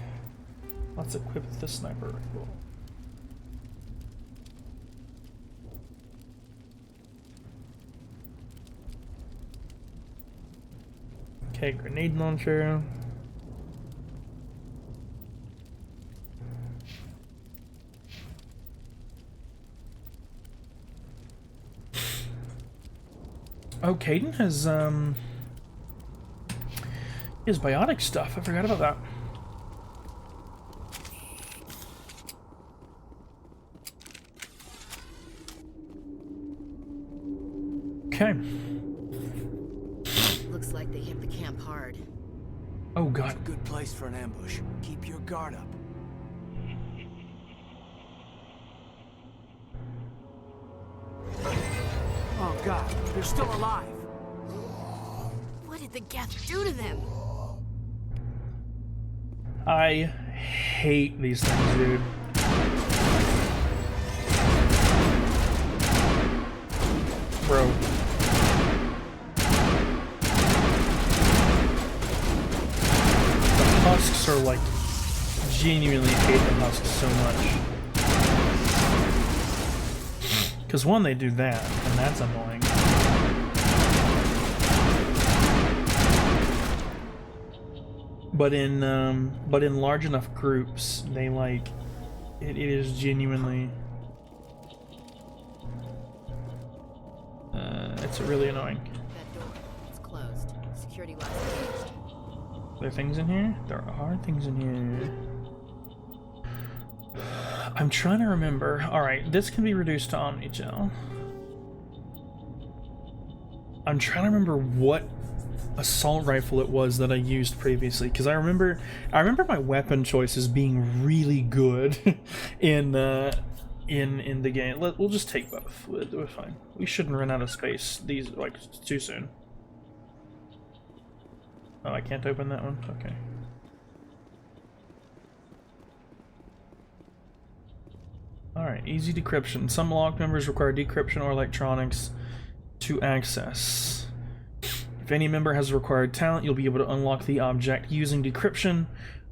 Let's equip the sniper rifle. Okay, grenade launcher. Oh, Caden has his biotic stuff. I forgot about that. Okay. Looks like they hit the camp hard. Oh god. It's a good place for an ambush. Keep your guard up. Oh god, they're still alive. What did the Geth do to them? I hate these things, dude. Bro. The husks are like genuinely hate the husks so much. Because one, they do that, and that's annoying. But in large enough groups, they like it is genuinely it's really annoying. That door, it's closed. Security locks engaged. Are there things in here? There are things in here. I'm trying to remember. Alright, this can be reduced to Omnigel. I'm trying to remember what assault rifle it was that I used previously, because I remember my weapon choices being really good in the game. We'll just take both. We're fine. We shouldn't run out of space these like too soon. Oh, I can't open that one. Okay. Alright, easy decryption. Some lock members require decryption or electronics to access. If any member has a required talent, you'll be able to unlock the object using decryption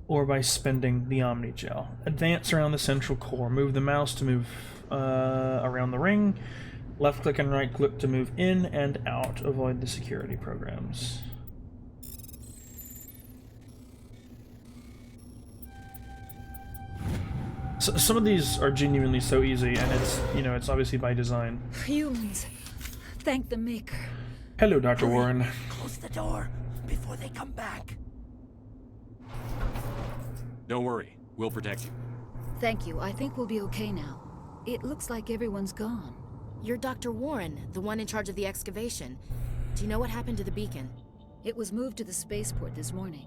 or by spending the Omni Gel. Advance around the central core. Move the mouse to move around the ring. Left click and right click to move in and out. Avoid the security programs. So, some of these are genuinely so easy, and it's, you know, it's obviously by design. Humans, thank the Maker. Hello, Dr. Warren. Close the door before they come back. Don't worry, we'll protect you. Thank you. I think we'll be okay now. It looks like everyone's gone. You're Dr. Warren, the one in charge of the excavation. Do you know what happened to the beacon? It was moved to the spaceport this morning.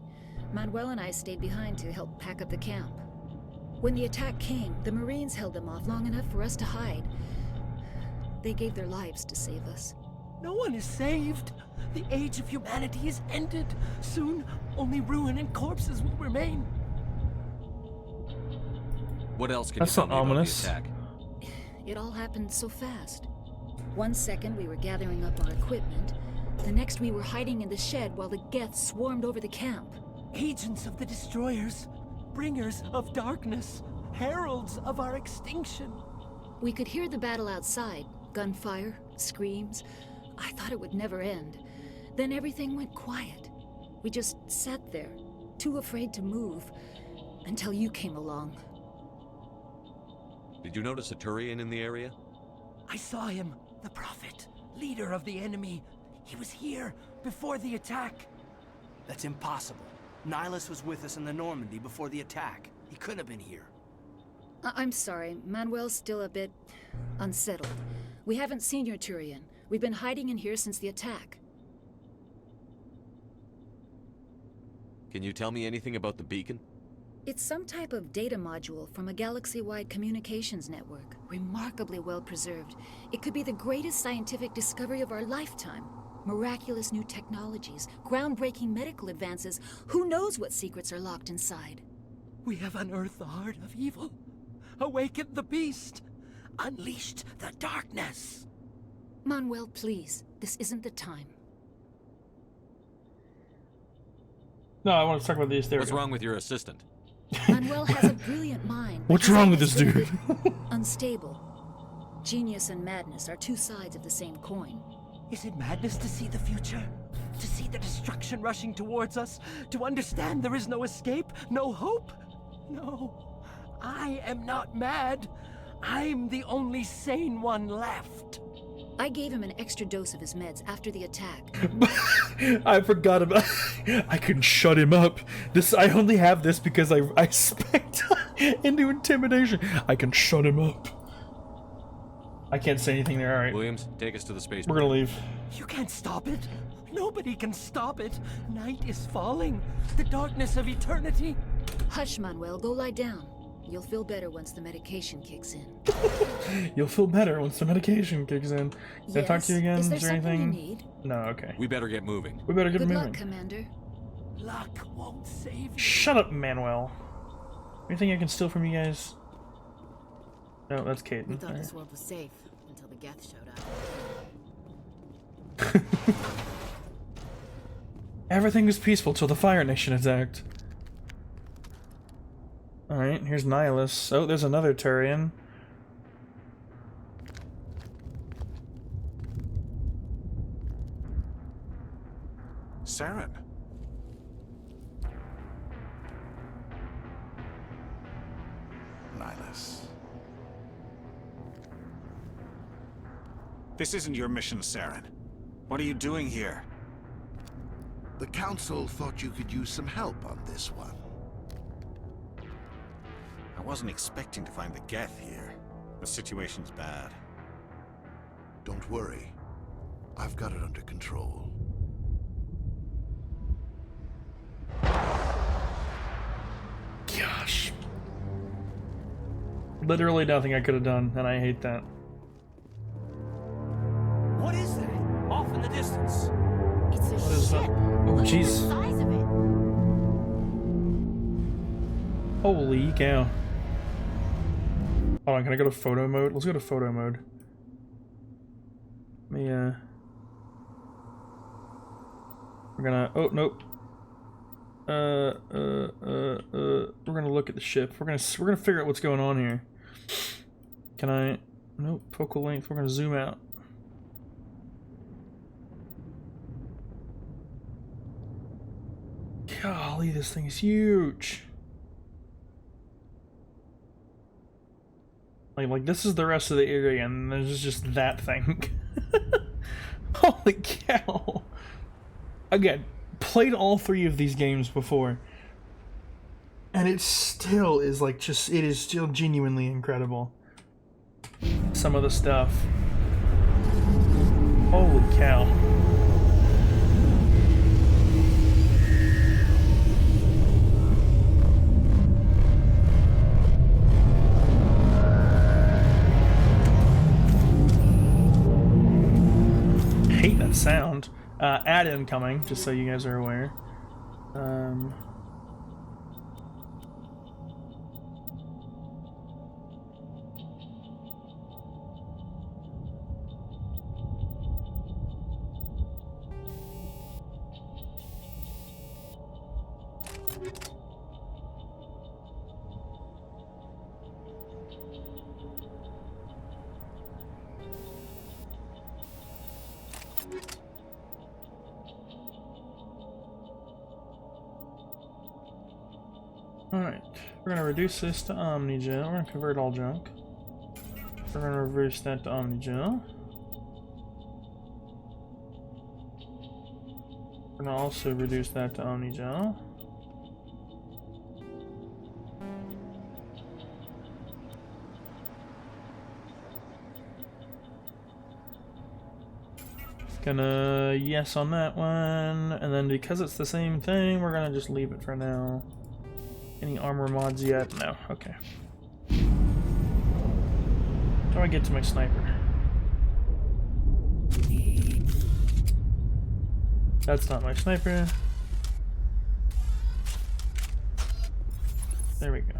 Manuel and I stayed behind to help pack up the camp. When the attack came, the Marines held them off long enough for us to hide. They gave their lives to save us. No one is saved. The age of humanity is ended. Soon, only ruin and corpses will remain. What else can That's you tell not me about ominous. the attack? It all happened so fast. 1 second we were gathering up our equipment. The next we were hiding in the shed while the Geth swarmed over the camp. Agents of the Destroyers, bringers of darkness, heralds of our extinction. We could hear the battle outside. Gunfire, screams. I thought it would never end. Then everything went quiet. We just sat there, too afraid to move, until you came along. Did you notice a Turian in the area? I saw him, the Prophet, leader of the enemy. He was here before the attack. That's impossible. Nihilus was with us in the Normandy before the attack. He couldn't have been here. I'm sorry, Manuel's still a bit unsettled. We haven't seen your Turian. We've been hiding in here since the attack. Can you tell me anything about the beacon? It's some type of data module from a galaxy-wide communications network. Remarkably well preserved. It could be the greatest scientific discovery of our lifetime. Miraculous new technologies, groundbreaking medical advances. Who knows what secrets are locked inside? We have unearthed the heart of evil, awakened the beast, unleashed the darkness. Manuel, please. This isn't the time. No, I want to talk about these. There. What's wrong with your assistant? Manuel has a brilliant mind. but What's his wrong head with is this a dude? bit unstable. Genius and madness are two sides of the same coin. Is it madness to see the future? To see the destruction rushing towards us? To understand there is no escape? No hope? No. I am not mad. I'm the only sane one left. I gave him an extra dose of his meds after the attack. I forgot about. I can shut him up. I only have this because I spec into intimidation. I can shut him up. I can't say anything there. All right. Williams, take us to the space. We're gonna leave. You can't stop it. Nobody can stop it. Night is falling. The darkness of eternity. Hush, Manuel. Go lie down. You'll feel better once the medication kicks in. You'll feel better once the medication kicks in. Can I talk to you again? Is there there something anything? you need? No, okay. We better get moving. We better get Good moving. luck, Commander. Luck won't save you. Shut up, Manuel. Anything I can steal from you guys? No, that's Caden. We thought All this right. world was safe until the Geth showed up. Everything was peaceful till the Fire Nation attacked. Alright, here's Nihilus. Oh, there's another Turian. Saren. Nihilus. This isn't your mission, Saren. What are you doing here? The Council thought you could use some help on this one. I wasn't expecting to find the Geth here. The situation's bad. Don't worry. I've got it under control. Gosh. Literally nothing I could have done, and I hate that. What is that? Off in the distance. It's a What is that? ship. Oh, Look at the jeez. size of it. Holy cow. Hold on, can I go to photo mode? Let's go to photo mode. Let me, we're gonna, oh, nope. We're gonna look at the ship. We're gonna figure out what's going on here. Can I, nope, focal length, we're gonna zoom out. Golly, this thing is huge. Like this is the rest of the area, and there's just that thing. Holy cow! Again, played all 3 of these games before, and it still is like it is still genuinely incredible. Some of the stuff. Holy cow! Hate that sound. Ad incoming, just so you guys are aware. Alright, we're gonna reduce this to Omnigel. We're gonna convert all junk. We're gonna reverse that to Omnigel. We're gonna also reduce that to Omnigel. Gonna yes on that one, and then because it's the same thing, we're gonna just leave it for now. Any armor mods yet? No. Okay. How do I get to my sniper? That's not my sniper. There we go.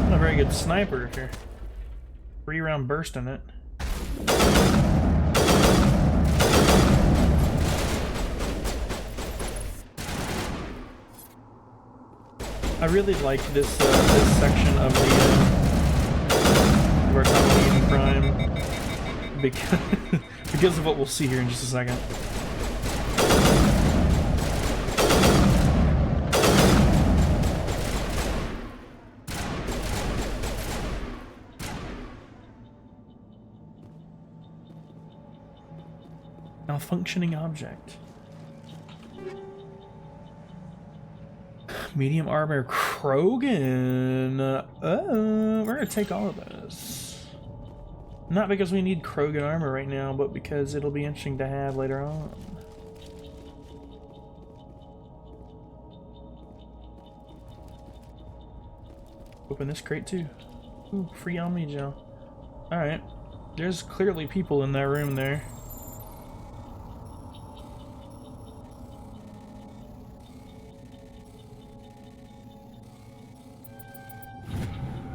Not a very good sniper if you're 3-round burst in it. I really like this this section of the of our time on Eden Prime because of what we'll see here in just a second. Malfunctioning object. Medium armor Krogan. Oh, we're gonna take all of those. Not because we need Krogan armor right now, but because it'll be interesting to have later on. Open this crate too. Ooh, free Omnigel. Alright. There's clearly people in that room there.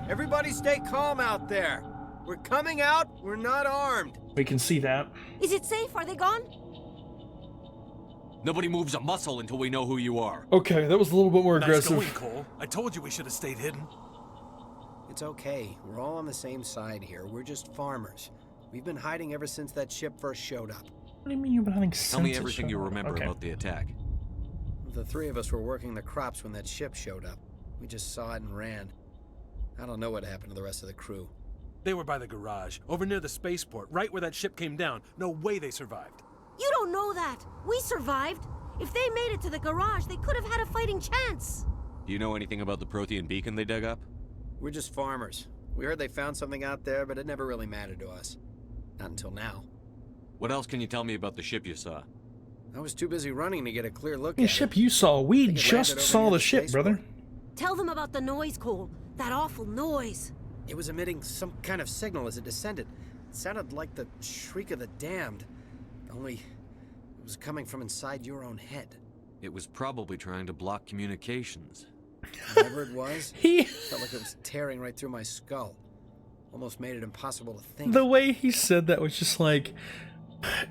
Everybody stay calm out there. We're coming out, we're not armed. We can see that. Is it safe? Are they gone? Nobody moves a muscle until we know who you are. Okay, that was a little bit more aggressive. Nice going, Cole. I told you we should have stayed hidden. It's okay. We're all on the same side here. We're just farmers. We've been hiding ever since that ship first showed up. What do you mean you've been hiding since Tell me it everything showed you up? remember Okay. about the attack. The 3 of us were working the crops when that ship showed up. We just saw it and ran. I don't know what happened to the rest of the crew. They were by the garage, over near the spaceport, right where that ship came down. No way they survived. You don't know that. We survived. If they made it to the garage, they could have had a fighting chance. Do you know anything about the Prothean beacon they dug up? We're just farmers. We heard they found something out there, but it never really mattered to us. Not until now. What else can you tell me about the ship you saw? I was too busy running to get a clear look The at ship it. you saw. We think it just landed over saw near the the ship, brother. Tell them about the noise, Cole. That awful noise. It was emitting some kind of signal as it descended. It sounded like the shriek of the damned. Only it was coming from inside your own head. It was probably trying to block communications. Whatever it was, felt like it was tearing right through my skull. Almost made it impossible to think. The way he said that was just like,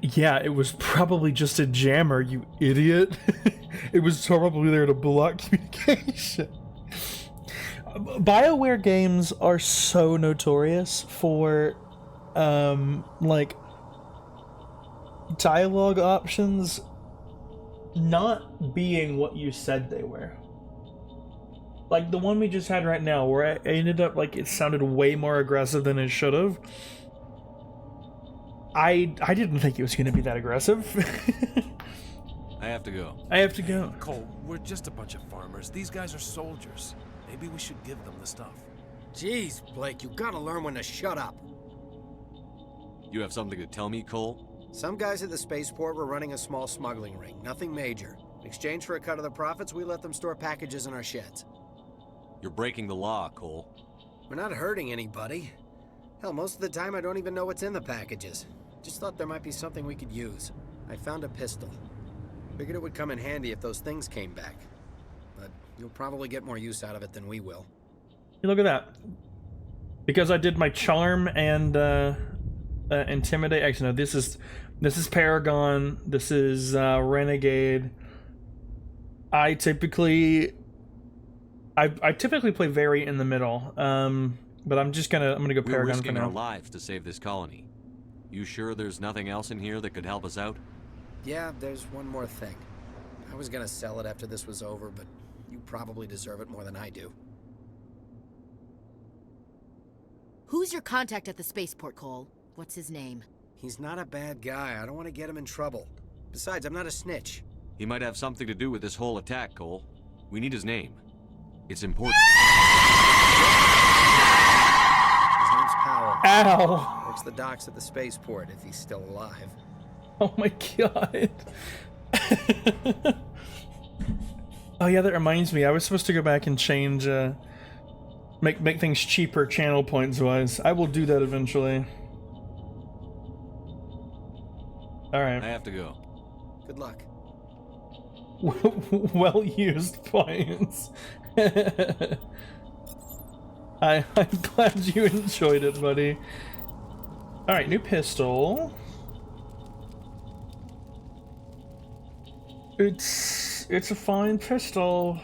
yeah, it was probably just a jammer, you idiot. It was probably there to block communication. BioWare games are so notorious for, like, dialogue options not being what you said they were. Like the one we just had right now, where I ended up, like, it sounded way more aggressive than it should have. I didn't think it was going to be that aggressive. I have to go. I have to go. Cole, we're just a bunch of farmers. These guys are soldiers. Maybe we should give them the stuff. Jeez, Blake, you gotta learn when to shut up. You have something to tell me, Cole? Some guys at the spaceport were running a small smuggling ring, nothing major. In exchange for a cut of the profits, we let them store packages in our sheds. You're breaking the law, Cole. We're not hurting anybody. Hell, most of the time I don't even know what's in the packages. Just thought there might be something we could use. I found a pistol. Figured it would come in handy if those things came back. But you'll probably get more use out of it than we will. Hey, look at that. Because I did my charm and intimidate. Actually, no, this is Paragon. This is Renegade. I typically play very in the middle. But I'm gonna go Paragon We're for risking now. our lives to save this colony. You sure there's nothing else in here that could help us out? Yeah, there's one more thing. I was gonna sell it after this was over, but you probably deserve it more than I do. Who's your contact at the spaceport, Cole? What's his name? He's not a bad guy. I don't want to get him in trouble. Besides, I'm not a snitch. He might have something to do with this whole attack, Cole. We need his name. It's important. His name's Powell. Ow! Works the docks at the spaceport, if he's still alive. Oh my god. Oh yeah, that reminds me. I was supposed to go back and change, make things cheaper channel points wise. I will do that eventually. Alright. I have to go. Good luck. Well used points. I'm glad you enjoyed it, buddy. Alright, new pistol. It's a fine pistol.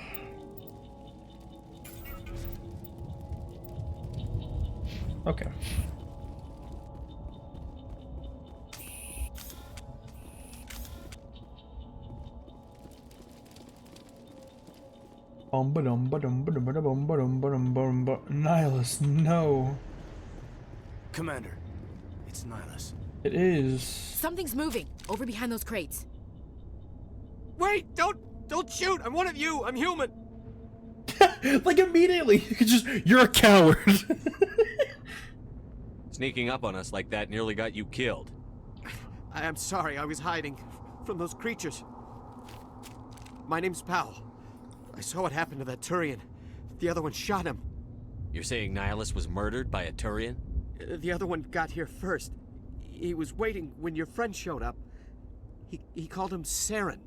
Okay. Nihilus, no. Commander, it's Nihilus. It is. Something's moving over behind those crates. Wait! Don't shoot! I'm one of you! I'm human! Like immediately, you're a coward. Sneaking up on us like that nearly got you killed. I'm sorry, I was hiding from those creatures. My name's Powell. I saw what happened to that Turian. The other one shot him. You're saying Nihilus was murdered by a Turian? The other one got here first. He was waiting when your friend showed up. He called him Saren.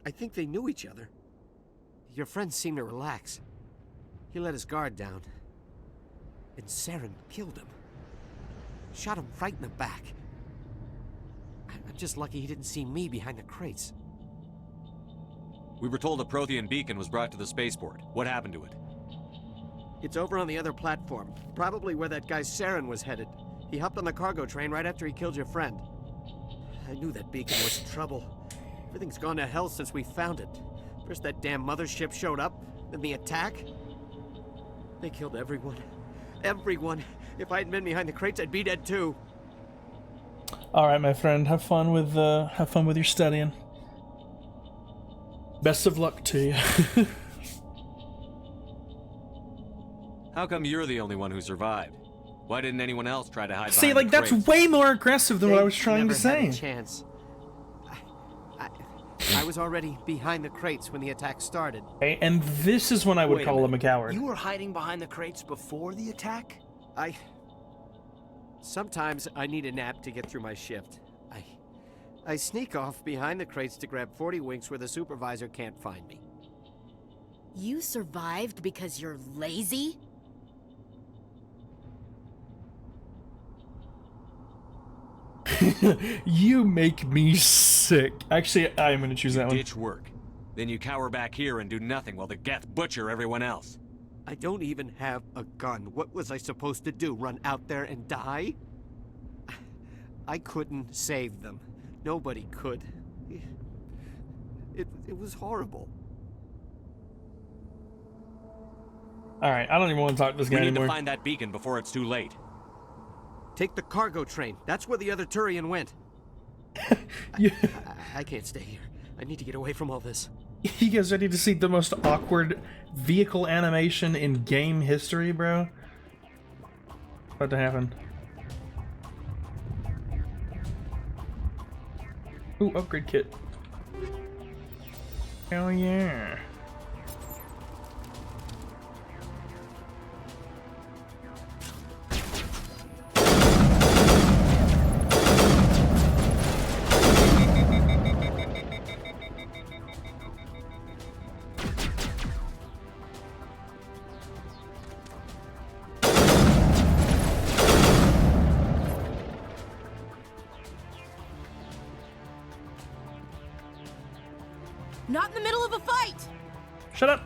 I think they knew each other. Your friend seemed to relax. He let his guard down. And Saren killed him. Shot him right in the back. I'm just lucky he didn't see me behind the crates. We were told a Prothean beacon was brought to the spaceport. What happened to it? It's over on the other platform. Probably where that guy Saren was headed. He hopped on the cargo train right after he killed your friend. I knew that beacon was in trouble. Everything's gone to hell since we found it. First that damn mothership showed up, then the attack. They killed everyone. Everyone. If I hadn't been behind the crates, I'd be dead too. All right, my friend. Have fun with your studying. Best of luck to you. How come you're the only one who survived? Why didn't anyone else try to hide See, behind like, the that's crates? way more aggressive than what I was They trying to never had say. a chance. I was already behind the crates when the attack started. Okay, and this is when I would Wait a call him a minute. coward. You were hiding behind the crates before the attack? Sometimes I need a nap to get through my shift. I sneak off behind the crates to grab 40 winks where the supervisor can't find me. You survived because you're lazy? You make me sick. Actually, I'm gonna choose that one. Ditch work. Then you cower back here and do nothing while the Geth butcher everyone else. I don't even have a gun. What was I supposed to do? Run out there and die? I couldn't save them. Nobody could. It was horrible. Alright, I don't even want to talk to this guy We need anymore. to find that beacon before it's too late. Take the cargo train. That's where the other Turian went. I can't stay here. I need to get away from all this. You guys ready to see the most awkward vehicle animation in game history, bro? About to happen. Ooh, upgrade kit. Hell yeah. Not in the middle of a fight! Shut up!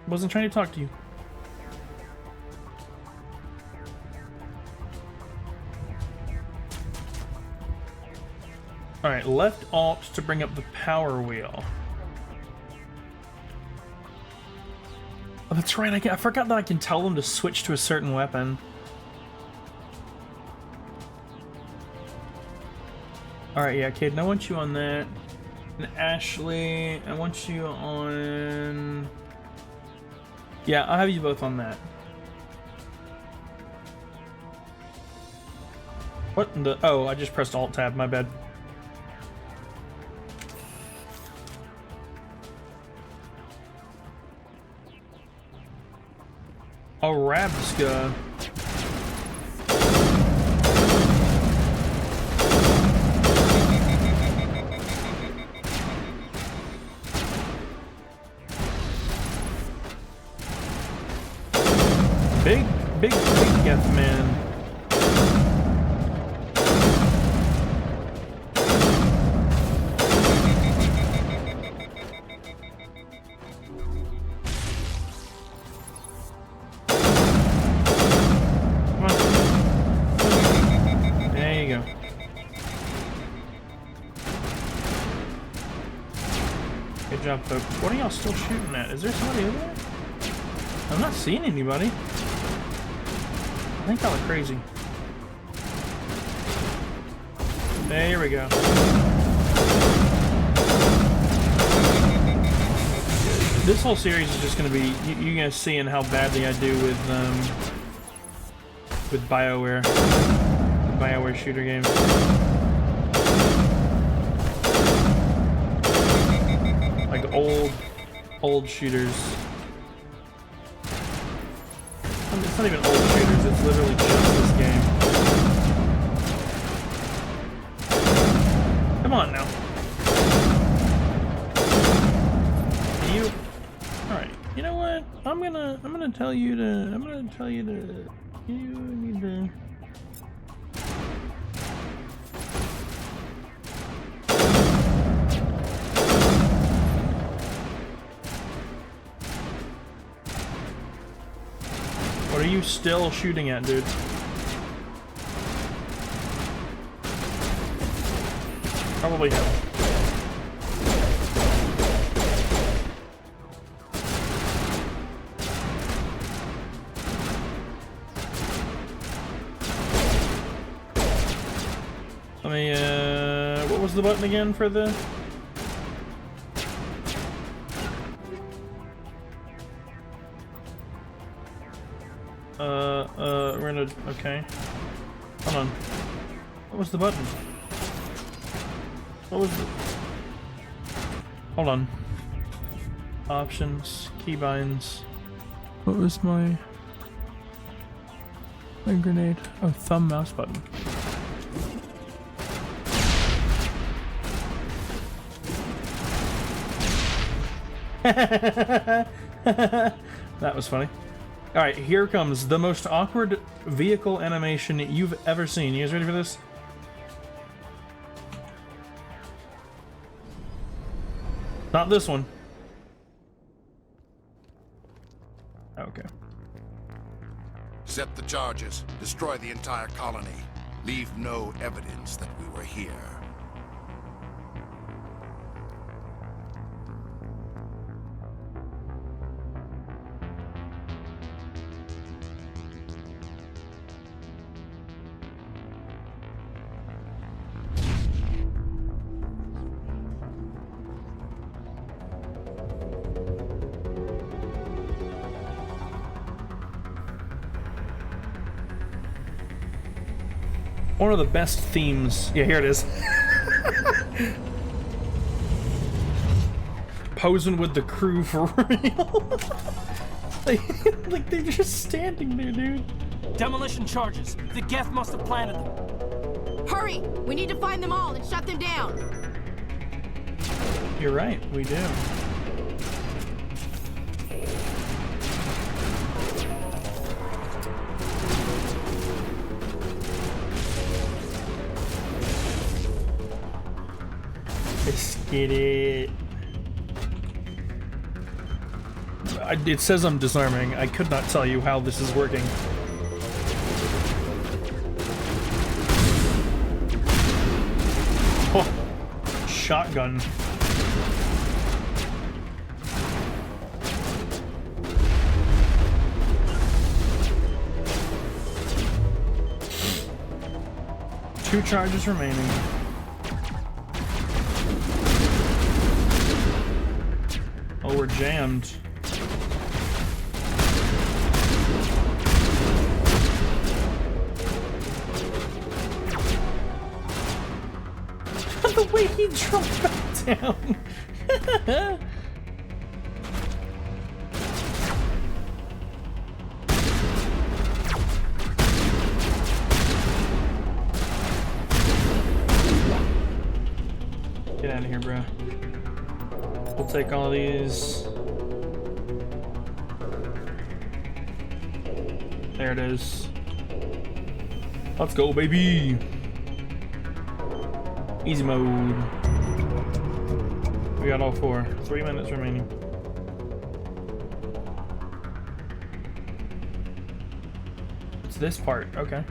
Wasn't trying to talk to you. Alright, left alt to bring up the power wheel. Oh, that's right, I forgot that I can tell them to switch to a certain weapon. Alright, yeah, Cade, I want you on that. And Ashley, I want you on... Yeah, I'll have you both on that. What in the... Oh, I just pressed Alt-Tab, my bad. Arabska. Big Geth man. Come on. There you go. Good job, folks. What are y'all still shooting at? Is there somebody over there? I'm not seeing anybody. I think I look crazy. There we go. This whole series is just going to be you guys seeing how badly I do with BioWare, the BioWare shooter games. Like old shooters. It's not even old shooters, it's literally just this game. Come on now. You alright, you know what? I'm gonna tell you to you need to What are you still shooting at, dude? Probably hell. Let me, what was the button again for the... We're gonna... Okay. Hold on. What was the button? What was the... Hold on. Options, keybinds. What was my grenade? Oh, thumb mouse button. That was funny. Alright, here comes the most awkward vehicle animation you've ever seen. You guys ready for this? Not this one. Okay. Set the charges. Destroy the entire colony. Leave no evidence that we were here. One of the best themes. Yeah, here it is. Posing with the crew for real. like they're just standing there, dude. Demolition charges. The Geth must have planted them. Hurry! We need to find them all and shut them down. You're right, we do. Let's get it. It says I'm disarming. I could not tell you how this is working. Oh, shotgun. Two charges remaining. Oh, we're jammed. The way he dropped back down. Get out of here, bro. We'll take all these. There it is. Let's go, baby. Easy mode. We got all four. 3 minutes remaining. It's this part. Okay.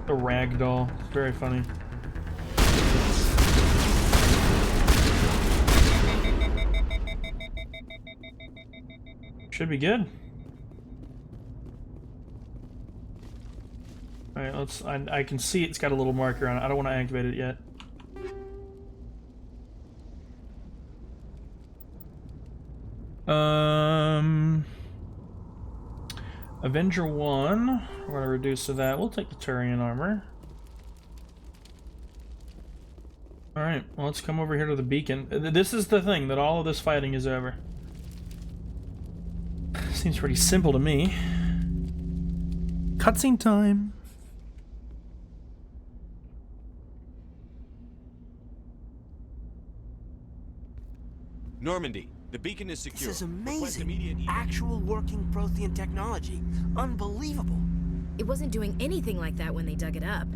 The ragdoll. Very funny. Should be good. Alright, let's... I can see it's got a little marker on it. I don't want to activate it yet. Avenger 1. We're going to reduce to that. We'll take the Turian armor. Alright, well, let's come over here to the beacon. This is the thing, that all of this fighting is over. Seems pretty simple to me. Cutscene time! Normandy, the beacon is secure. This is amazing. Actual working Prothean technology. Unbelievable. It wasn't doing anything like that when they dug it up.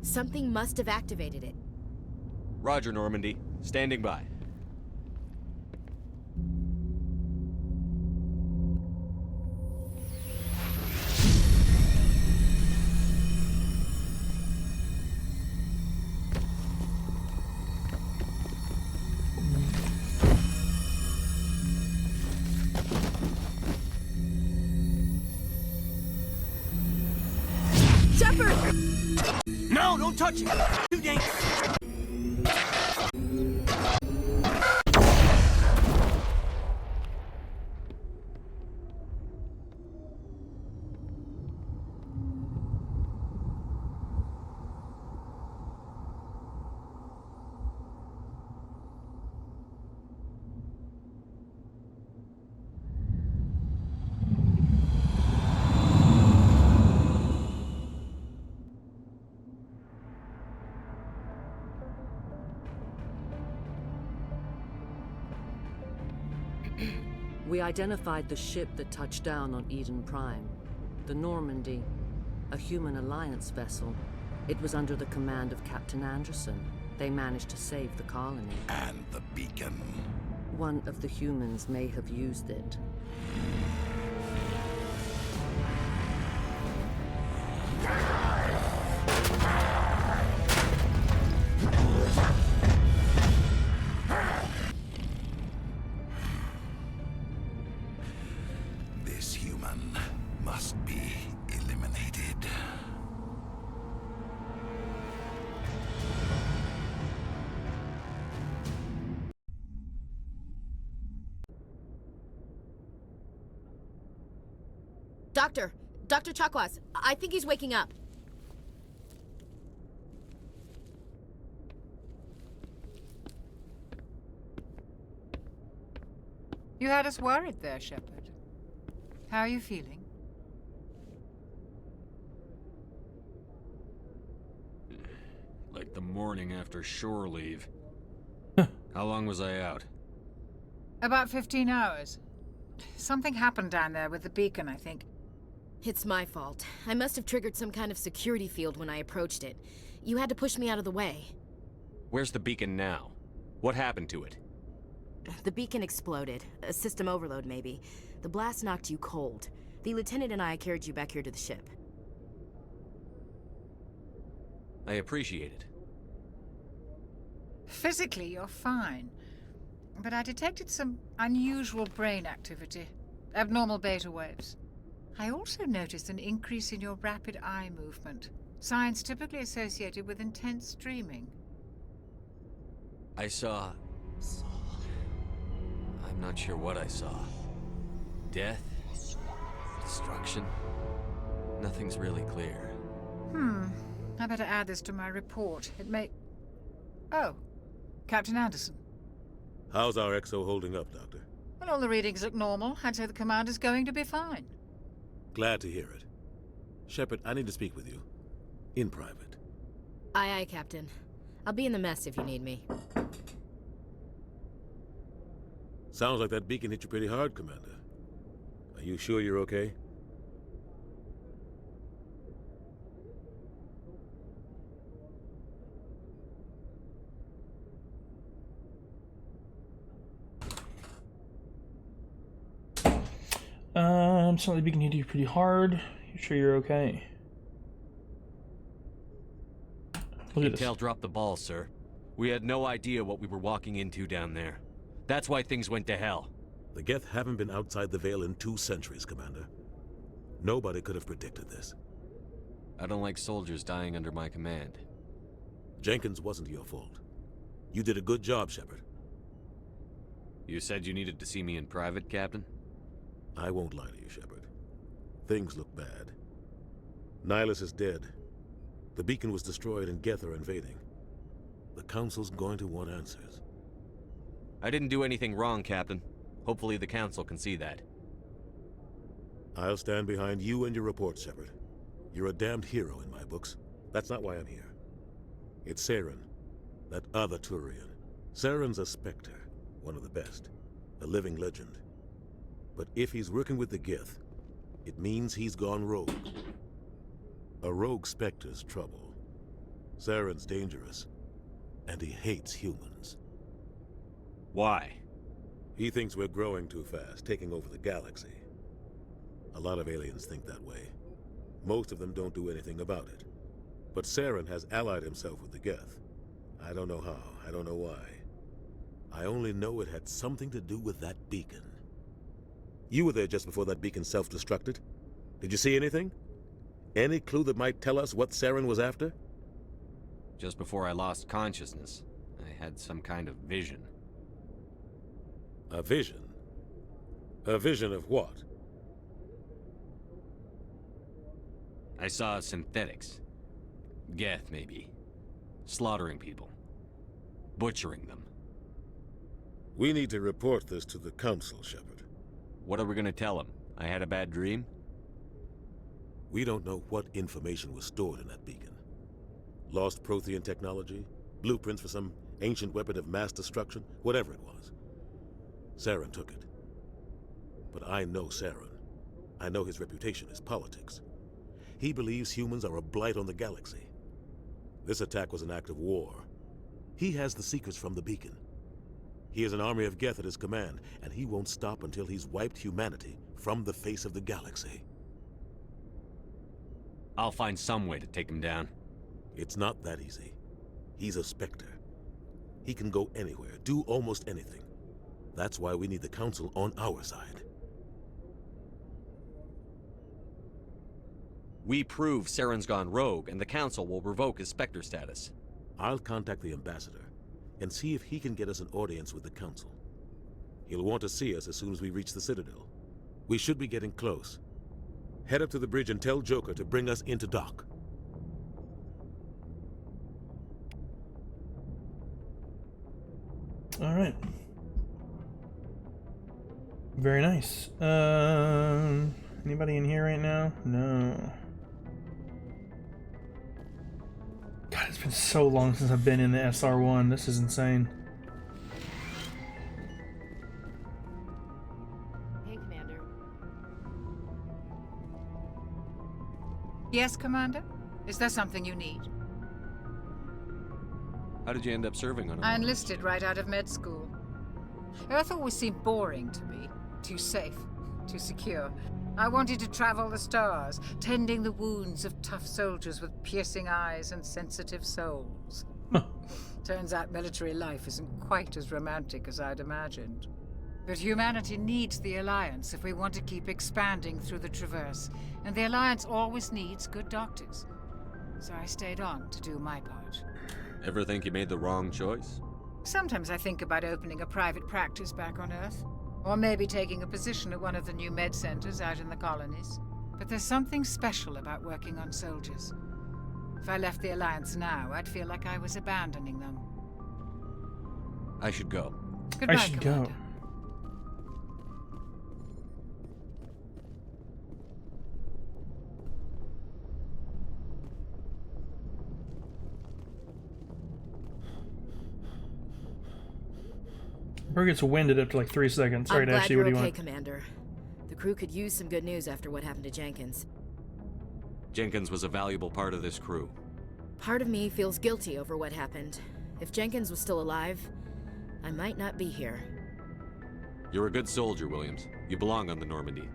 Something must have activated it. Roger, Normandy. Standing by. Shepard! No, don't touch it! Too dangerous! We identified the ship that touched down on Eden Prime. The Normandy, a human alliance vessel. It was under the command of Captain Anderson. They managed to save the colony. And the beacon. One of the humans may have used it. This human must be eliminated. Dr. Chakwas, I think he's waking up. You had us worried there, Shepard. How are you feeling? Like the morning after shore leave. How long was I out? About 15 hours. Something happened down there with the beacon, I think. It's my fault. I must have triggered some kind of security field when I approached it. You had to push me out of the way. Where's the beacon now? What happened to it? The beacon exploded. A system overload, maybe. The blast knocked you cold. The lieutenant and I carried you back here to the ship. I appreciate it. Physically, you're fine. But I detected some unusual brain activity. Abnormal beta waves. I also noticed an increase in your rapid eye movement. Signs typically associated with intense dreaming. I saw... I'm not sure what I saw. Death? Destruction? Nothing's really clear. I better add this to my report. It may... Oh, Captain Anderson. How's our XO holding up, Doctor? Well, all the readings look normal. I'd say the commander's going to be fine. Glad to hear it. Shepard, I need to speak with you. In private. Aye, Captain. I'll be in the mess if you need me. Sounds like that beacon hit you pretty hard, Commander. Are you sure you're okay? Sounds like the beacon hit you pretty hard. You sure you're okay? Look at this. Intel dropped the ball, sir. We had no idea what we were walking into down there. That's why things went to hell. The Geth haven't been outside the Veil in 2 centuries, Commander. Nobody could have predicted this. I don't like soldiers dying under my command. Jenkins wasn't your fault. You did a good job, Shepard. You said you needed to see me in private, Captain? I won't lie to you, Shepard. Things look bad. Nihilus is dead. The beacon was destroyed and Geth are invading. The Council's going to want answers. I didn't do anything wrong, Captain. Hopefully the Council can see that. I'll stand behind you and your report, Shepard. You're a damned hero in my books. That's not why I'm here. It's Saren, that other Turian. Saren's a Spectre, one of the best. A living legend. But if he's working with the Geth, it means he's gone rogue. A rogue Spectre's trouble. Saren's dangerous, and he hates humans. Why? He thinks we're growing too fast, taking over the galaxy. A lot of aliens think that way. Most of them don't do anything about it. But Saren has allied himself with the Geth. I don't know how, I don't know why. I only know it had something to do with that beacon. You were there just before that beacon self-destructed. Did you see anything? Any clue that might tell us what Saren was after? Just before I lost consciousness, I had some kind of vision. A vision? A vision of what? I saw synthetics. Geth, maybe. Slaughtering people. Butchering them. We need to report this to the Council, Shepard. What are we gonna tell them? I had a bad dream? We don't know what information was stored in that beacon. Lost Prothean technology? Blueprints for some ancient weapon of mass destruction? Whatever it was. Saren took it. But I know Saren. I know his reputation is politics. He believes humans are a blight on the galaxy. This attack was an act of war. He has the secrets from the beacon. He has an army of Geth at his command, and he won't stop until he's wiped humanity from the face of the galaxy. I'll find some way to take him down. It's not that easy. He's a Spectre. He can go anywhere, do almost anything. That's why we need the Council on our side. We prove Saren's gone rogue, and the Council will revoke his Spectre status. I'll contact the Ambassador and see if he can get us an audience with the Council. He'll want to see us as soon as we reach the Citadel. We should be getting close. Head up to the bridge and tell Joker to bring us into dock. All right. Very nice. Anybody in here right now? No. God, it's been so long since I've been in the SR1. This is insane. Hey, Commander. Yes, Commander? Is there something you need? How did you end up serving on I a... enlisted right out of med school. Earth always seemed boring to me. Too safe, too secure. I wanted to travel the stars, tending the wounds of tough soldiers with piercing eyes and sensitive souls. Turns out military life isn't quite as romantic as I'd imagined. But humanity needs the Alliance if we want to keep expanding through the Traverse, and the Alliance always needs good doctors. So I stayed on to do my part. Ever think you made the wrong choice? Sometimes I think about opening a private practice back on Earth. Or maybe taking a position at one of the new med centers out in the colonies. But there's something special about working on soldiers. If I left the Alliance now, I'd feel like I was abandoning them. I should go. Goodbye, I should Commander. go. Bro gets winded after like 3 seconds. Sorry, I'm glad Ashley, you're what do you okay, want? Commander. The crew could use some good news after what happened to Jenkins. Jenkins was a valuable part of this crew. Part of me feels guilty over what happened. If Jenkins was still alive, I might not be here. You're a good soldier, Williams. You belong on the Normandy.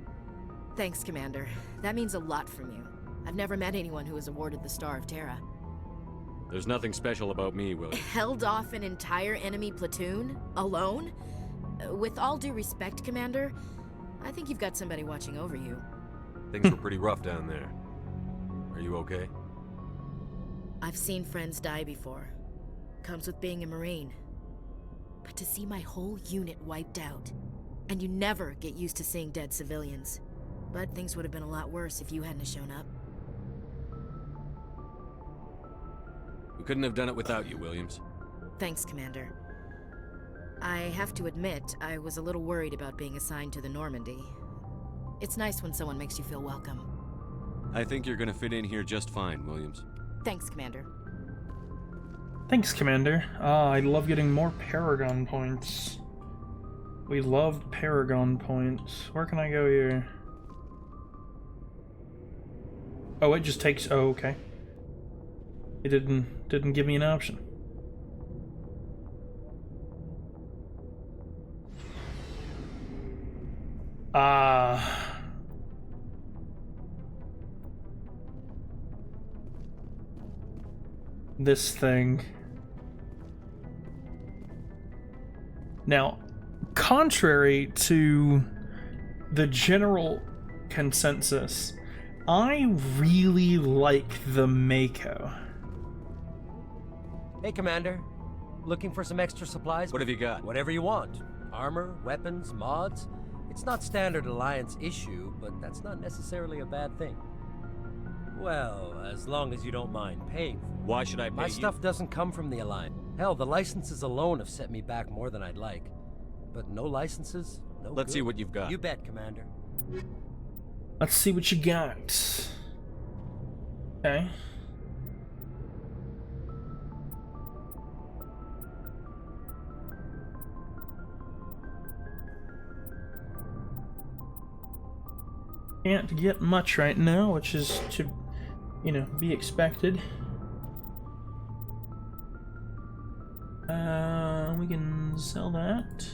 Thanks, Commander. That means a lot from you. I've never met anyone who was awarded the Star of Terra. There's nothing special about me, Williams. Held off an entire enemy platoon? Alone? With all due respect, Commander, I think you've got somebody watching over you. Things were pretty rough down there. Are you okay? I've seen friends die before. Comes with being a Marine. But to see my whole unit wiped out, and you never get used to seeing dead civilians. But things would have been a lot worse if you hadn't shown up. We couldn't have done it without you, Williams. Thanks, Commander. I have to admit, I was a little worried about being assigned to the Normandy. It's nice when someone makes you feel welcome. I think you're gonna fit in here just fine, Williams. Thanks, Commander. Thanks, Commander. I love getting more Paragon points. We loved Paragon points. Where can I go here? Oh, it just takes... Oh, okay. It didn't give me an option. This thing. Now, contrary to the general consensus, I really like the Mako. Hey, Commander. Looking for some extra supplies? What have you got? Whatever you want. Armor, weapons, mods. It's not standard Alliance issue, but that's not necessarily a bad thing. Well, as long as you don't mind paying for it. Why should I pay My you? stuff doesn't come from the Alliance. Hell, the licenses alone have set me back more than I'd like. But no licenses, no Let's good. see what you've got. You bet, Commander. Let's see what you got. Okay. Can't get much right now, which is to, you know, be expected. We can sell that.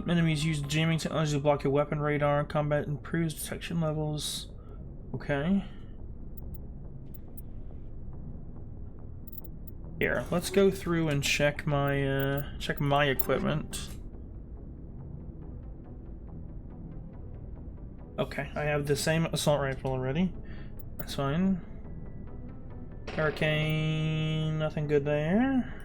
Enemies use jamming technology to block your weapon radar. Combat improves detection levels. Okay. Here, let's go through and check my equipment. Okay, I have the same assault rifle already. That's fine. Hurricane, nothing good there.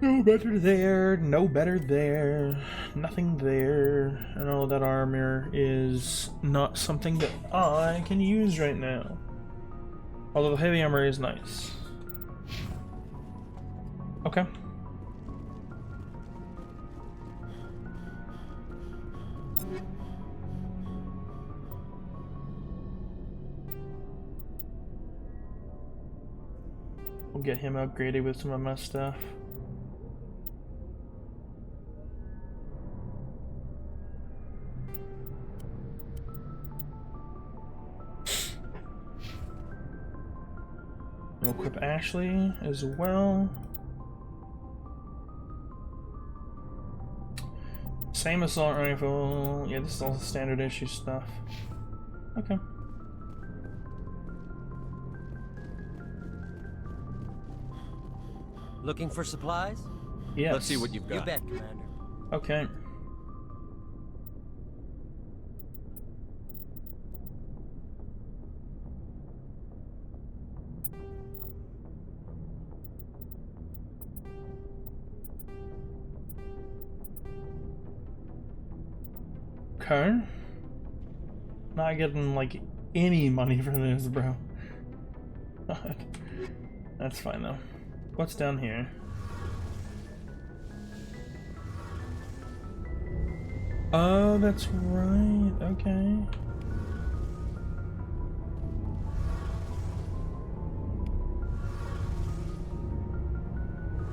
No better there, no better there, nothing there. And all that armor is not something that I can use right now. Although the heavy armor is nice. Okay. We'll get him upgraded with some of my stuff. We'll equip Ashley as well. Same assault rifle. Yeah, this is all standard issue stuff. Okay. Looking for supplies? Yes. Let's see what you've got. You bet, Commander. Okay. Okay. Not getting like any money for this, bro. That's fine though. What's down here? Oh, that's right. Okay.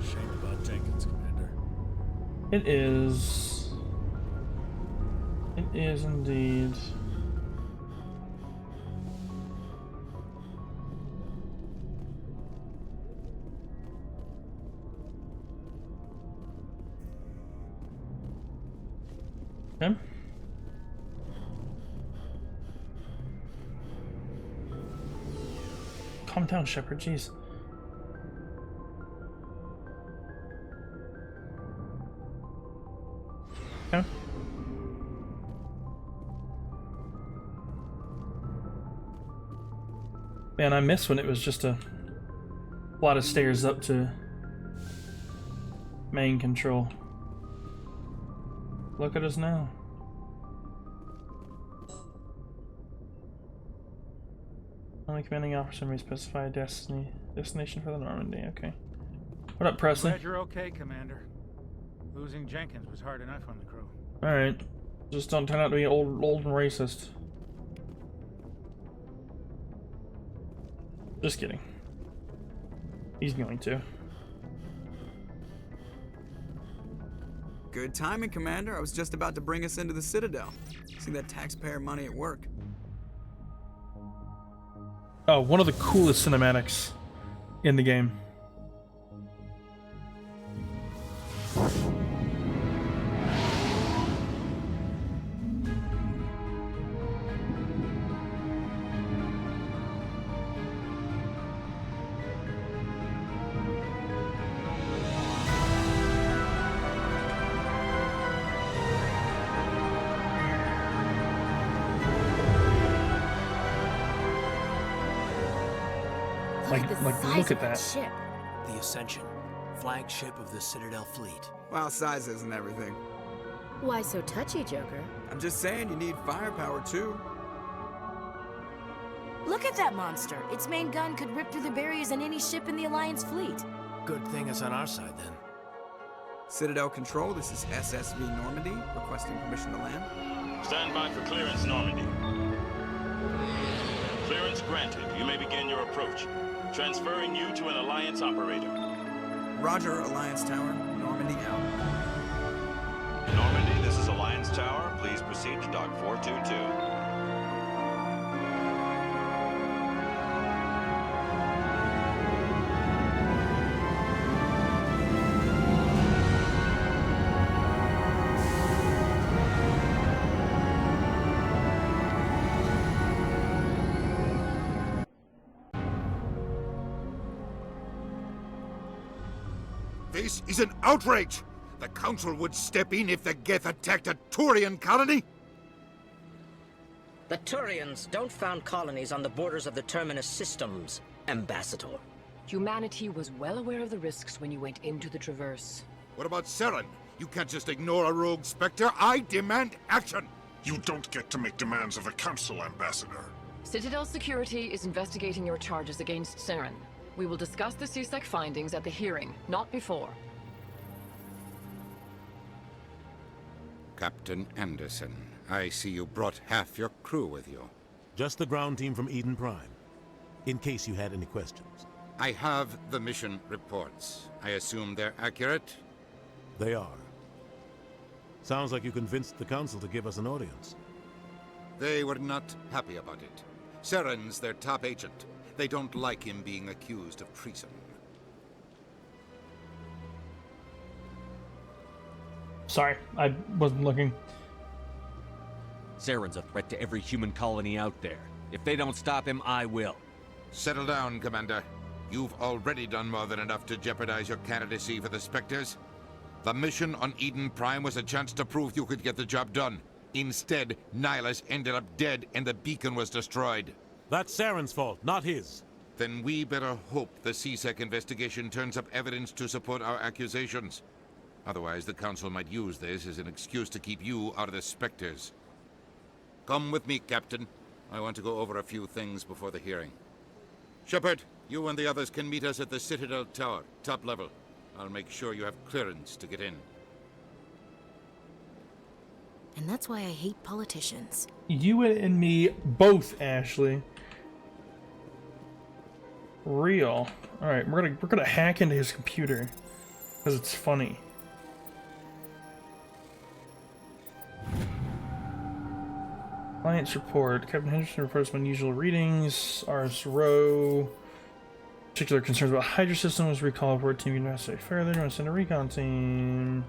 Shame about Jenkins, Commander. It is. It is indeed. Okay. Calm down, Shepard, jeez. Okay. Man, I miss when it was just a lot of stairs up to main control. Look at us now. Only commanding officer may specify a destination for the Normandy. Okay. What up, Presley? Glad you're okay, Commander. Losing Jenkins was hard enough on the crew. All right. Just don't turn out to be old and racist. Just kidding. He's going to. Good timing, Commander. I was just about to bring us into the Citadel. See that taxpayer money at work. Oh, one of the coolest cinematics in the game. Like, look at that. Ship. The Ascension, flagship of the Citadel fleet. Well, size isn't everything. Why so touchy, Joker? I'm just saying you need firepower too. Look at that monster. Its main gun could rip through the barriers in any ship in the Alliance fleet. Good thing it's on our side then. Citadel Control, this is SSV Normandy, requesting permission to land. Stand by for clearance, Normandy. Clearance granted. You may begin your approach. Transferring you to an Alliance operator. Roger, Alliance Tower. Normandy out. Normandy, this is Alliance Tower. Please proceed to Dock 422. This is an outrage! The Council would step in if the Geth attacked a Turian colony? The Turians don't found colonies on the borders of the Terminus systems, Ambassador. Humanity was well aware of the risks when you went into the Traverse. What about Saren? You can't just ignore a rogue Spectre. I demand action! You don't get to make demands of the Council, Ambassador. Citadel Security is investigating your charges against Saren. We will discuss the CSEC findings at the hearing, not before. Captain Anderson, I see you brought half your crew with you. Just the ground team from Eden Prime, in case you had any questions. I have the mission reports. I assume they're accurate? They are. Sounds like you convinced the Council to give us an audience. They were not happy about it. Saren's their top agent. They don't like him being accused of treason. Sorry, I wasn't looking. Saren's a threat to every human colony out there. If they don't stop him, I will. Settle down, Commander. You've already done more than enough to jeopardize your candidacy for the Spectres. The mission on Eden Prime was a chance to prove you could get the job done. Instead, Nihilus ended up dead and the beacon was destroyed. That's Saren's fault, not his. Then we better hope the CSEC investigation turns up evidence to support our accusations. Otherwise, the Council might use this as an excuse to keep you out of the Spectres. Come with me, Captain. I want to go over a few things before the hearing. Shepard, you and the others can meet us at the Citadel Tower, top level. I'll make sure you have clearance to get in. And that's why I hate politicians. You and me both, Ashley. Real. All right, we're gonna hack into his computer because it's funny. Alliance report. Captain Henderson reports some unusual readings. Ars Row. Particular concerns about Hydra systems. Recall report team investigate further. Want to send a recon team.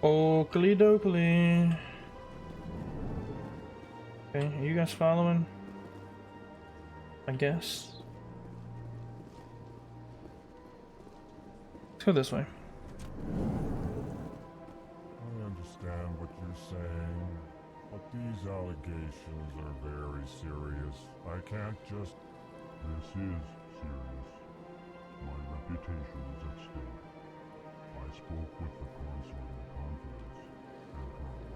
Oakley dokley. Okay, are you guys following? I guess. Let's go this way. I understand what you're saying, but these allegations are very serious. I can't just... This is serious. My reputation is at stake. I spoke with the consort in confidence, and her alone,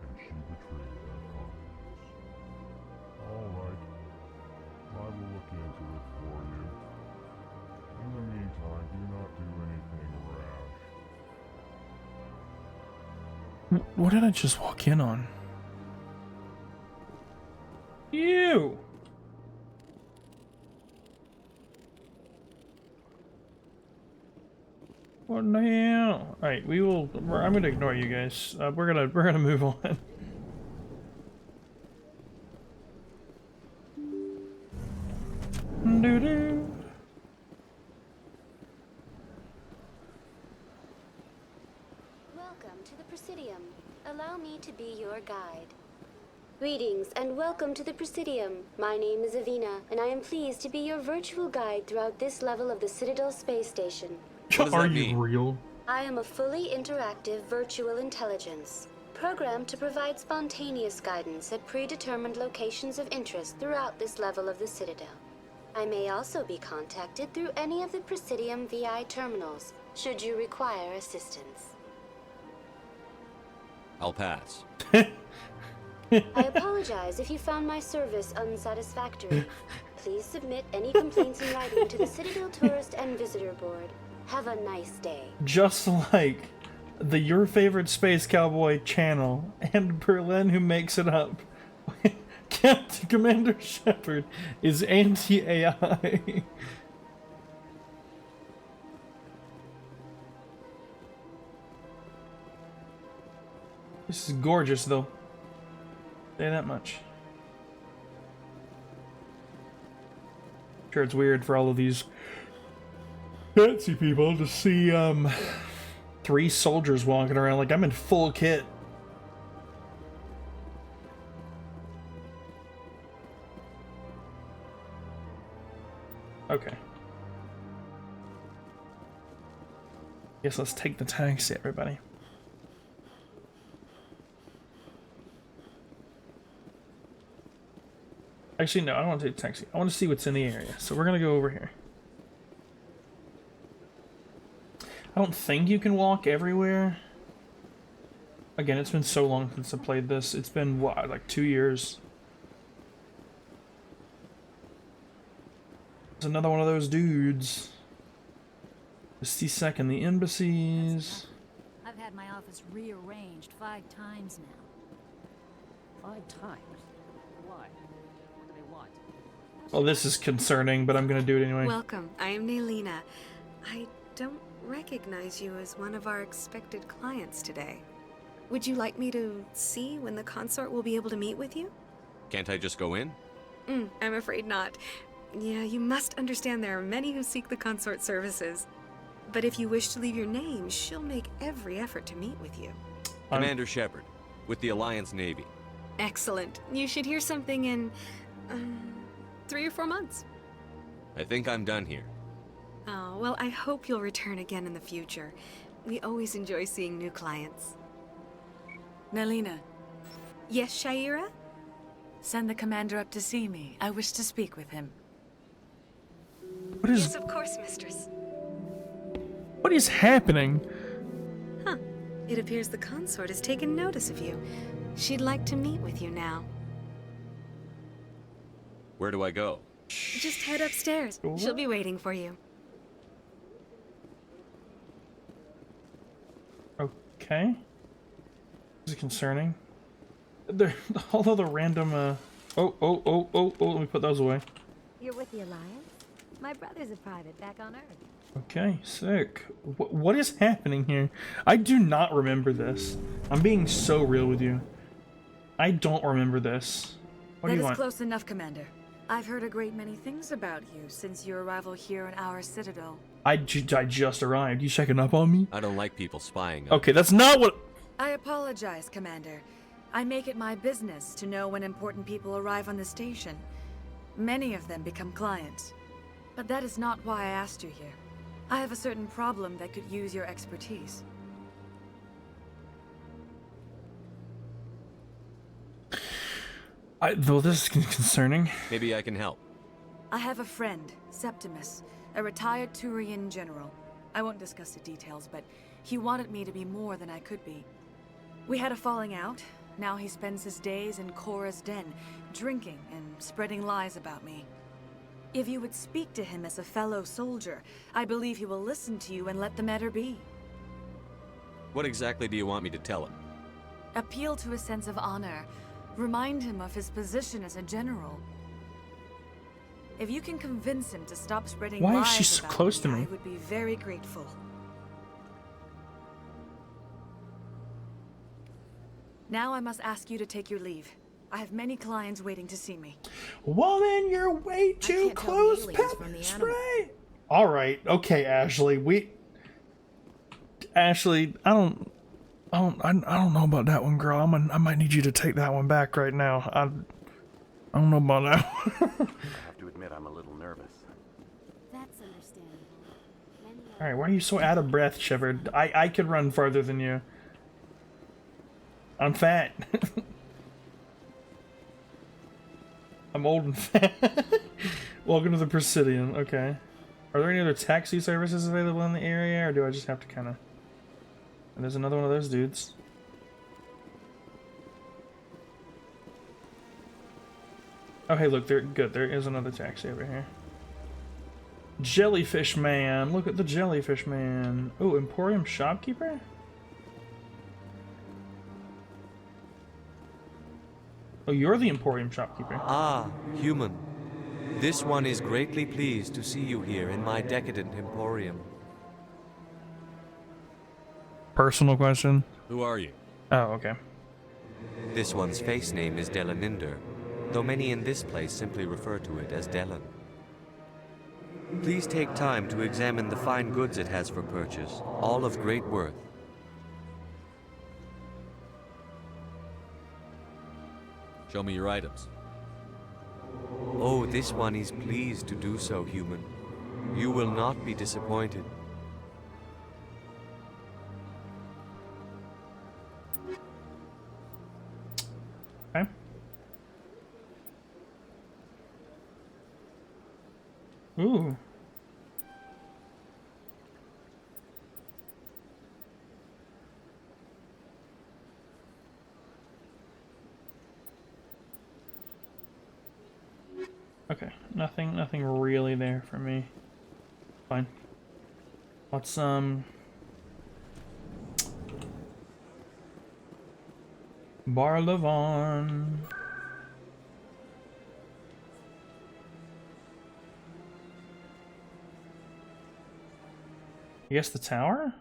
and she betrayed that confidence. All right. I will look into it for you. In the meantime, do not do anything rash. What did I just walk in on? You! What the hell? Alright, I'm gonna ignore you guys. We're gonna move on. Doo-doo. Welcome to the Presidium. Allow me to be your guide. Greetings and welcome to the Presidium. My name is Avina, and I am pleased to be your virtual guide throughout this level of the Citadel space station. Are you real? I am a fully interactive virtual intelligence, programmed to provide spontaneous guidance at predetermined locations of interest throughout this level of the Citadel. I may also be contacted through any of the Presidium VI terminals, should you require assistance. I'll pass. I apologize if you found my service unsatisfactory. Please submit any complaints in writing to the Citadel Tourist and Visitor Board. Have a nice day. Just like the Your Favorite Space Cowboy channel and Berlin who makes it up, Captain Commander Shepard is anti-AI. This is gorgeous, though. Say that much. Sure, it's weird for all of these fancy people to see 3 soldiers walking around like I'm in full kit. Okay. Guess let's take the taxi, everybody. Actually, no, I don't want to take the taxi. I want to see what's in the area. So we're going to go over here. I don't think you can walk everywhere. Again, it's been so long since I played this. It's been, what, like 2 years? It's another one of those dudes. The C-Sec and the embassies. I've had my office rearranged 5 times now. 5 times? Why? What do they want? Well, this is concerning, but I'm gonna do it anyway. Welcome. I am Naylina. I don't recognize you as one of our expected clients today. Would you like me to see when the consort will be able to meet with you? Can't I just go in? I'm afraid not. Yeah, you must understand there are many who seek the consort services. But if you wish to leave your name, she'll make every effort to meet with you. Commander Shepard, with the Alliance Navy. Excellent. You should hear something in 3 or 4 months. I think I'm done here. Oh, well, I hope you'll return again in the future. We always enjoy seeing new clients. Naylina. Yes, Sha'ira? Send the commander up to see me. I wish to speak with him. What is... Yes, of course, mistress. What is happening? Huh. It appears the consort has taken notice of you. She'd like to meet with you now. Where do I go? Just head upstairs. She'll be waiting for you. Okay. This is concerning. There, all of the random, Oh, let me put those away. You're with the Alliance? My brother's a private back on Earth. Okay, sick. What is happening here? I do not remember this. I'm being so real with you. I don't remember this. What do you want? That is close enough, Commander. I've heard a great many things about you since your arrival here in our Citadel. I just arrived. You checking up on me? I don't like people spying on Okay, that's not what... I apologize, Commander. I make it my business to know when important people arrive on the station. Many of them become clients. But that is not why I asked you here. I have a certain problem that could use your expertise. Though this is concerning. Maybe I can help. I have a friend, Septimus, a retired Turian general. I won't discuss the details, but he wanted me to be more than I could be. We had a falling out. Now he spends his days in Korra's den, drinking and spreading lies about me. If you would speak to him as a fellow soldier, I believe he will listen to you and let the matter be. What exactly do you want me to tell him? Appeal to a sense of honor. Remind him of his position as a general. If you can convince him to stop spreading lies Why is she so about close to me? I would be very grateful. Now I must ask you to take your leave. I have many clients waiting to see me. Woman, you're way too close, pepper spray. All right, okay, Ashley. Ashley, I don't know about that one, girl. I might need you to take that one back right now. I don't know about that one. I have to admit, I'm a little nervous. That's understandable. All right, why are you so out of breath, Shepard? I could run farther than you. I'm fat. I'm old and fat. Welcome to the Presidium. Okay. Are there any other taxi services available in the area, or do I just have to kind of... And there's another one of those dudes. Oh, hey, look, they're good. There is another taxi over here. Jellyfish Man. Look at the Jellyfish Man. Oh, Emporium Shopkeeper? Oh, you're the Emporium Shopkeeper. Ah, human. This one is greatly pleased to see you here in my decadent emporium. Personal question? Who are you? Oh, okay. This one's face name is Delaninder, though many in this place simply refer to it as Delan. Please take time to examine the fine goods it has for purchase, all of great worth. Show me your items. Oh, this one is pleased to do so, human. You will not be disappointed. Okay. Ooh. Okay, nothing really there for me. Fine. Let's Bar Levon. I guess the tower?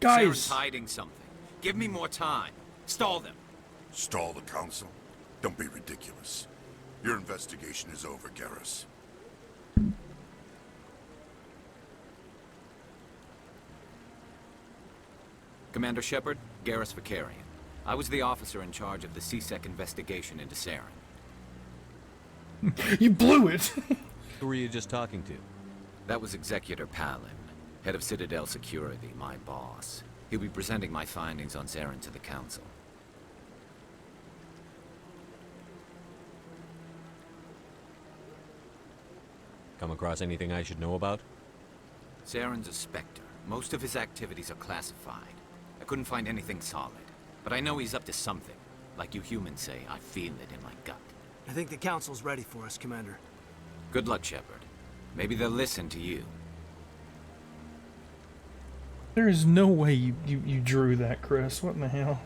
Guys! Saren's hiding something. Give me more time. Stall them. Stall the council? Don't be ridiculous. Your investigation is over, Garrus. Commander Shepard, Garrus Vakarian. I was the officer in charge of the C-Sec investigation into Saren. You blew it! Who were you just talking to? That was Executor Palin, head of Citadel Security, my boss. He'll be presenting my findings on Saren to the Council. Come across anything I should know about? Saren's a Spectre. Most of his activities are classified. I couldn't find anything solid. But I know he's up to something. Like you humans say, I feel it in my gut. I think the Council's ready for us, Commander. Good luck, Shepard. Maybe they'll listen to you. There is no way you drew that, Chris. What in the hell?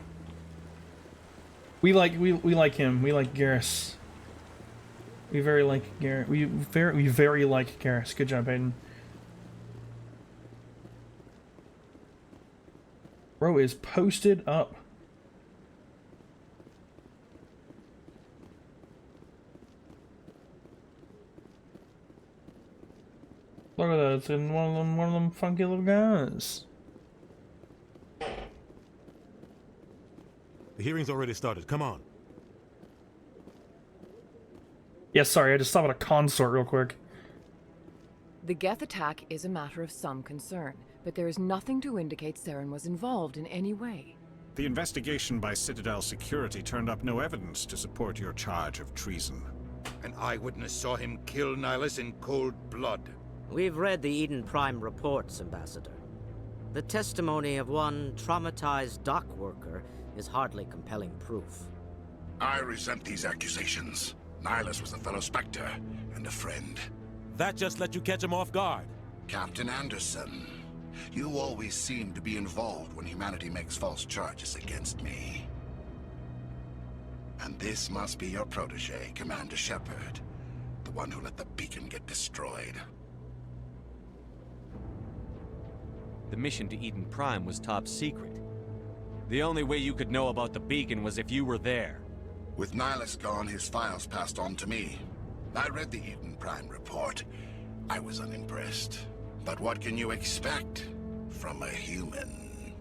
We like him. We like Garrus. We very like Garrus. We very like Garrus. Good job, Hayden. Bro is posted up. Look at that. It's in one of them funky little guys. The hearing's already started. Come on. Yeah, sorry, I just stopped at a consort real quick. The Geth attack is a matter of some concern, but there is nothing to indicate Saren was involved in any way. The investigation by Citadel Security turned up no evidence to support your charge of treason. An eyewitness saw him kill Nihilus in cold blood. We've read the Eden Prime reports, Ambassador. The testimony of one traumatized dock worker is hardly compelling proof. I resent these accusations. Nihilus was a fellow Spectre and a friend. That just let you catch him off guard. Captain Anderson, you always seem to be involved when humanity makes false charges against me. And this must be your protege, Commander Shepard, the one who let the beacon get destroyed. The mission to Eden Prime was top secret. The only way you could know about the beacon was if you were there. With Nihilus gone, his files passed on to me. I read the Eden Prime report. I was unimpressed. But what can you expect from a human?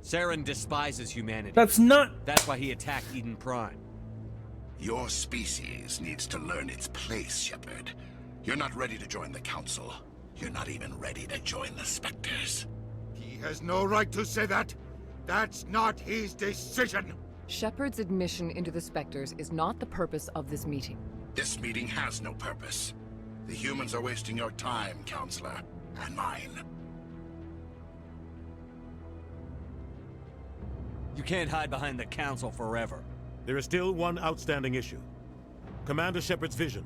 Saren despises humanity. That's not... That's why he attacked Eden Prime. Your species needs to learn its place, Shepard. You're not ready to join the Council. You're not even ready to join the Spectres. He has no right to say that. That's not his decision. Shepard's admission into the Spectres is not the purpose of this meeting. This meeting has no purpose. The humans are wasting your time, Counselor, and mine. You can't hide behind the Council forever. There is still one outstanding issue. Commander Shepard's vision.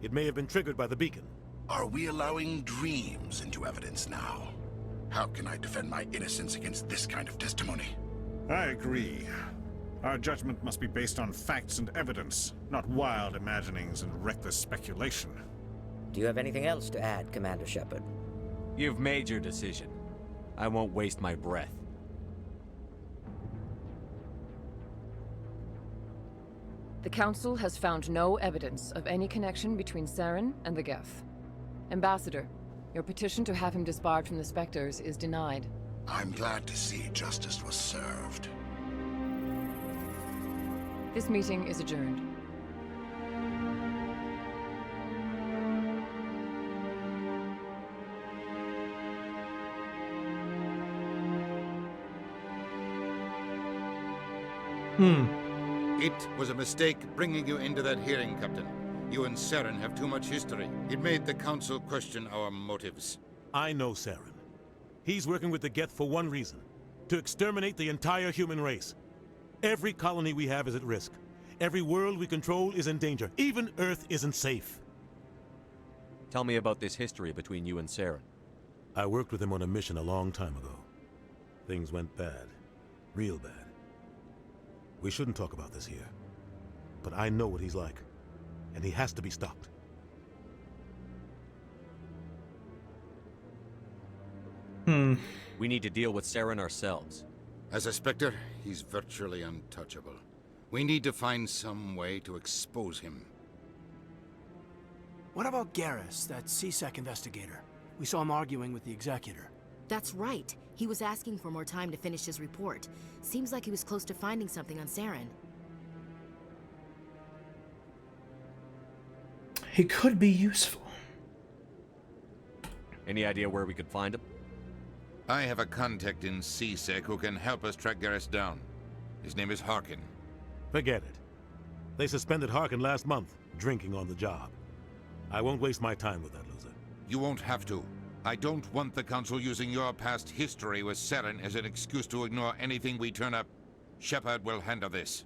It may have been triggered by the beacon. Are we allowing dreams into evidence now? How can I defend my innocence against this kind of testimony? I agree. Our judgment must be based on facts and evidence, not wild imaginings and reckless speculation. Do you have anything else to add, Commander Shepard? You've made your decision. I won't waste my breath. The Council has found no evidence of any connection between Saren and the Geth. Ambassador, your petition to have him disbarred from the Spectres is denied. I'm glad to see justice was served. This meeting is adjourned. It was a mistake bringing you into that hearing, Captain. You and Saren have too much history. It made the Council question our motives. I know Saren. He's working with the Geth for one reason. To exterminate the entire human race. Every colony we have is at risk. Every world we control is in danger. Even Earth isn't safe. Tell me about this history between you and Saren. I worked with him on a mission a long time ago. Things went bad. Real bad. We shouldn't talk about this here. But I know what he's like. And he has to be stopped. We need to deal with Saren ourselves. As a Spectre, he's virtually untouchable. We need to find some way to expose him. What about Garrus, that CSEC investigator? We saw him arguing with the Executor. That's right. He was asking for more time to finish his report. Seems like he was close to finding something on Saren. He could be useful. Any idea where we could find him? I have a contact in CSEC who can help us track Garrus down. His name is Harkin. Forget it. They suspended Harkin last month, drinking on the job. I won't waste my time with that loser. You won't have to. I don't want the Council using your past history with Saren as an excuse to ignore anything we turn up. Shepard will handle this.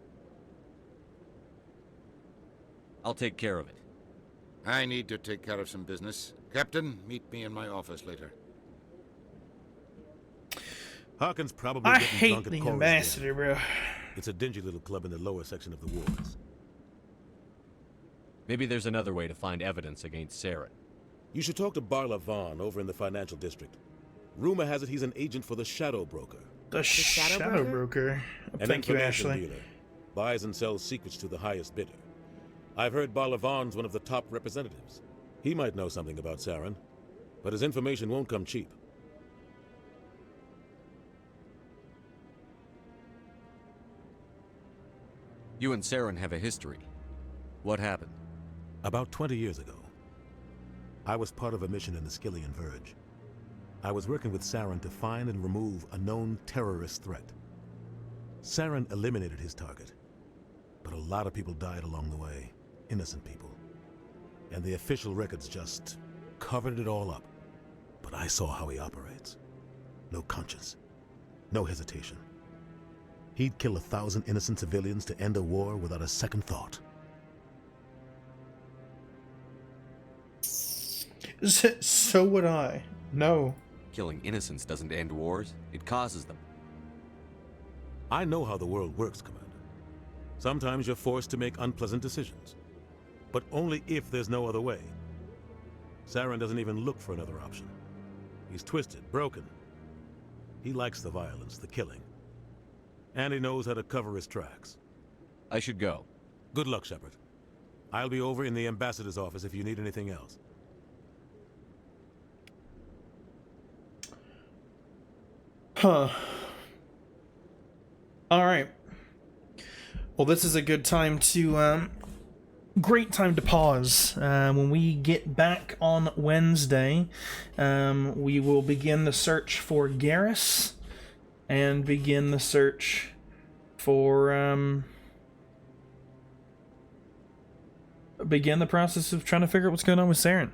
I'll take care of it. I need to take care of some business. Captain, meet me in my office later. Harkin's probably I getting hate drunk at the Chorus Ambassador, bro. It's a dingy little club in the lower section of the wards. Maybe there's another way to find evidence against Saren. You should talk to Barla Vaughn over in the financial district. Rumor has it he's an agent for the Shadow Broker. The Shadow Broker? An Thank you, information Ashley. dealer. Buys and sells secrets to the highest bidder. I've heard Barla Vaughn's one of the top representatives. He might know something about Saren, but his information won't come cheap. You and Saren have a history. What happened? About 20 years ago, I was part of a mission in the Skillian Verge. I was working with Saren to find and remove a known terrorist threat. Saren eliminated his target, but a lot of people died along the way, innocent people. And the official records just covered it all up. But I saw how he operates. No conscience, no hesitation. He'd kill 1,000 innocent civilians to end a war without a second thought. So would I. No. Killing innocents doesn't end wars, it causes them. I know how the world works, Commander. Sometimes you're forced to make unpleasant decisions. But only if there's no other way. Saren doesn't even look for another option. He's twisted, broken. He likes the violence, the killing. And he knows how to cover his tracks. I should go. Good luck, Shepard. I'll be over in the ambassador's office if you need anything else. Huh. Alright. Well, this is a good time to great time to pause. When we get back on Wednesday, we will begin the search for Garrus and begin the search for begin the process of trying to figure out what's going on with Saren.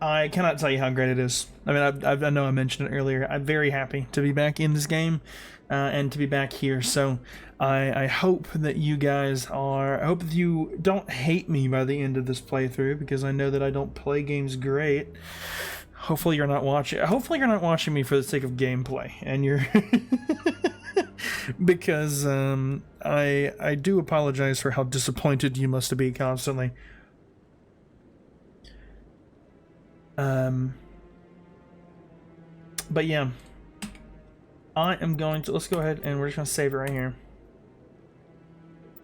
I cannot tell you how great it is. I mean, I know I mentioned it earlier. I'm very happy to be back in this game and to be back here. So I hope that you guys are... I hope that you don't hate me by the end of this playthrough, because I know that I don't play games great. Hopefully you're not watching... Hopefully you're not watching me for the sake of gameplay, and you're... because I do apologize for how disappointed you must be constantly. But yeah, I am going to... Let's go ahead and we're just going to save it right here.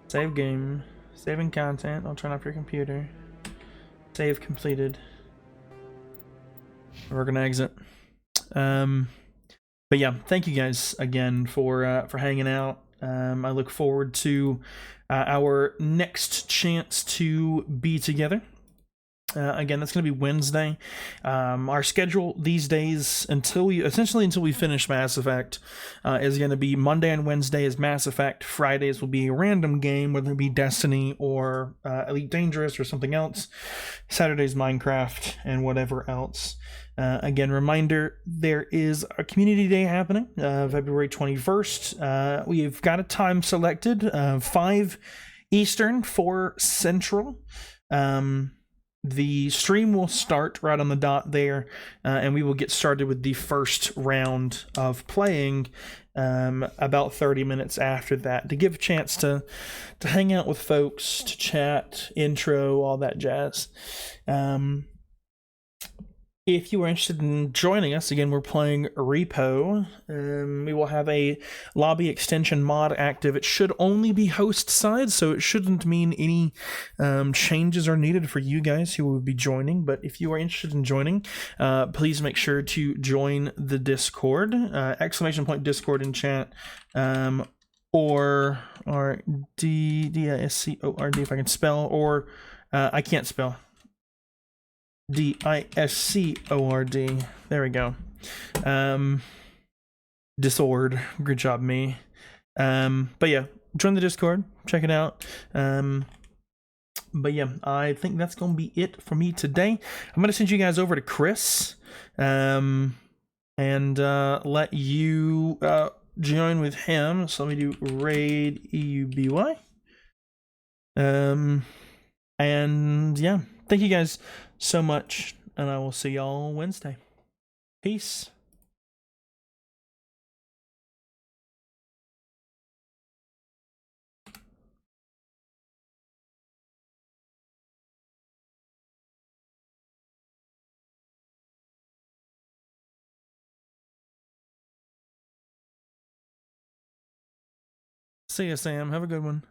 Save game. Saving content. I'll turn off your computer. Save completed. We're going to exit. But yeah, thank you guys again for hanging out. I look forward to our next chance to be together. Again, that's going to be Wednesday. Our schedule these days, until we finish Mass Effect, is going to be Monday and Wednesday is Mass Effect. Fridays will be a random game, whether it be Destiny or Elite Dangerous or something else. Saturdays Minecraft and whatever else. Again, reminder, there is a community day happening, February 21st. We've got a time selected, 5 Eastern, 4 Central. The stream will start right on the dot there, and we will get started with the first round of playing about 30 minutes after that, to give a chance to hang out with folks, to chat, intro, all that jazz. If you are interested in joining us, again, we're playing Repo. We will have a lobby extension mod active. It should only be host side, so it shouldn't mean any changes are needed for you guys who will be joining. But if you are interested in joining, please make sure to join the Discord. !Discord in chat. Or DISCORD if I can spell, or I can't spell. DISCORD. There we go. Disord. Good job, me. But yeah, join the Discord. Check it out. But yeah, I think that's gonna be it for me today. I'm gonna send you guys over to Chris, and let you join with him. So let me do raid EUBY. And yeah, thank you guys so much, and I will see y'all Wednesday. Peace. See ya, Sam. Have a good one.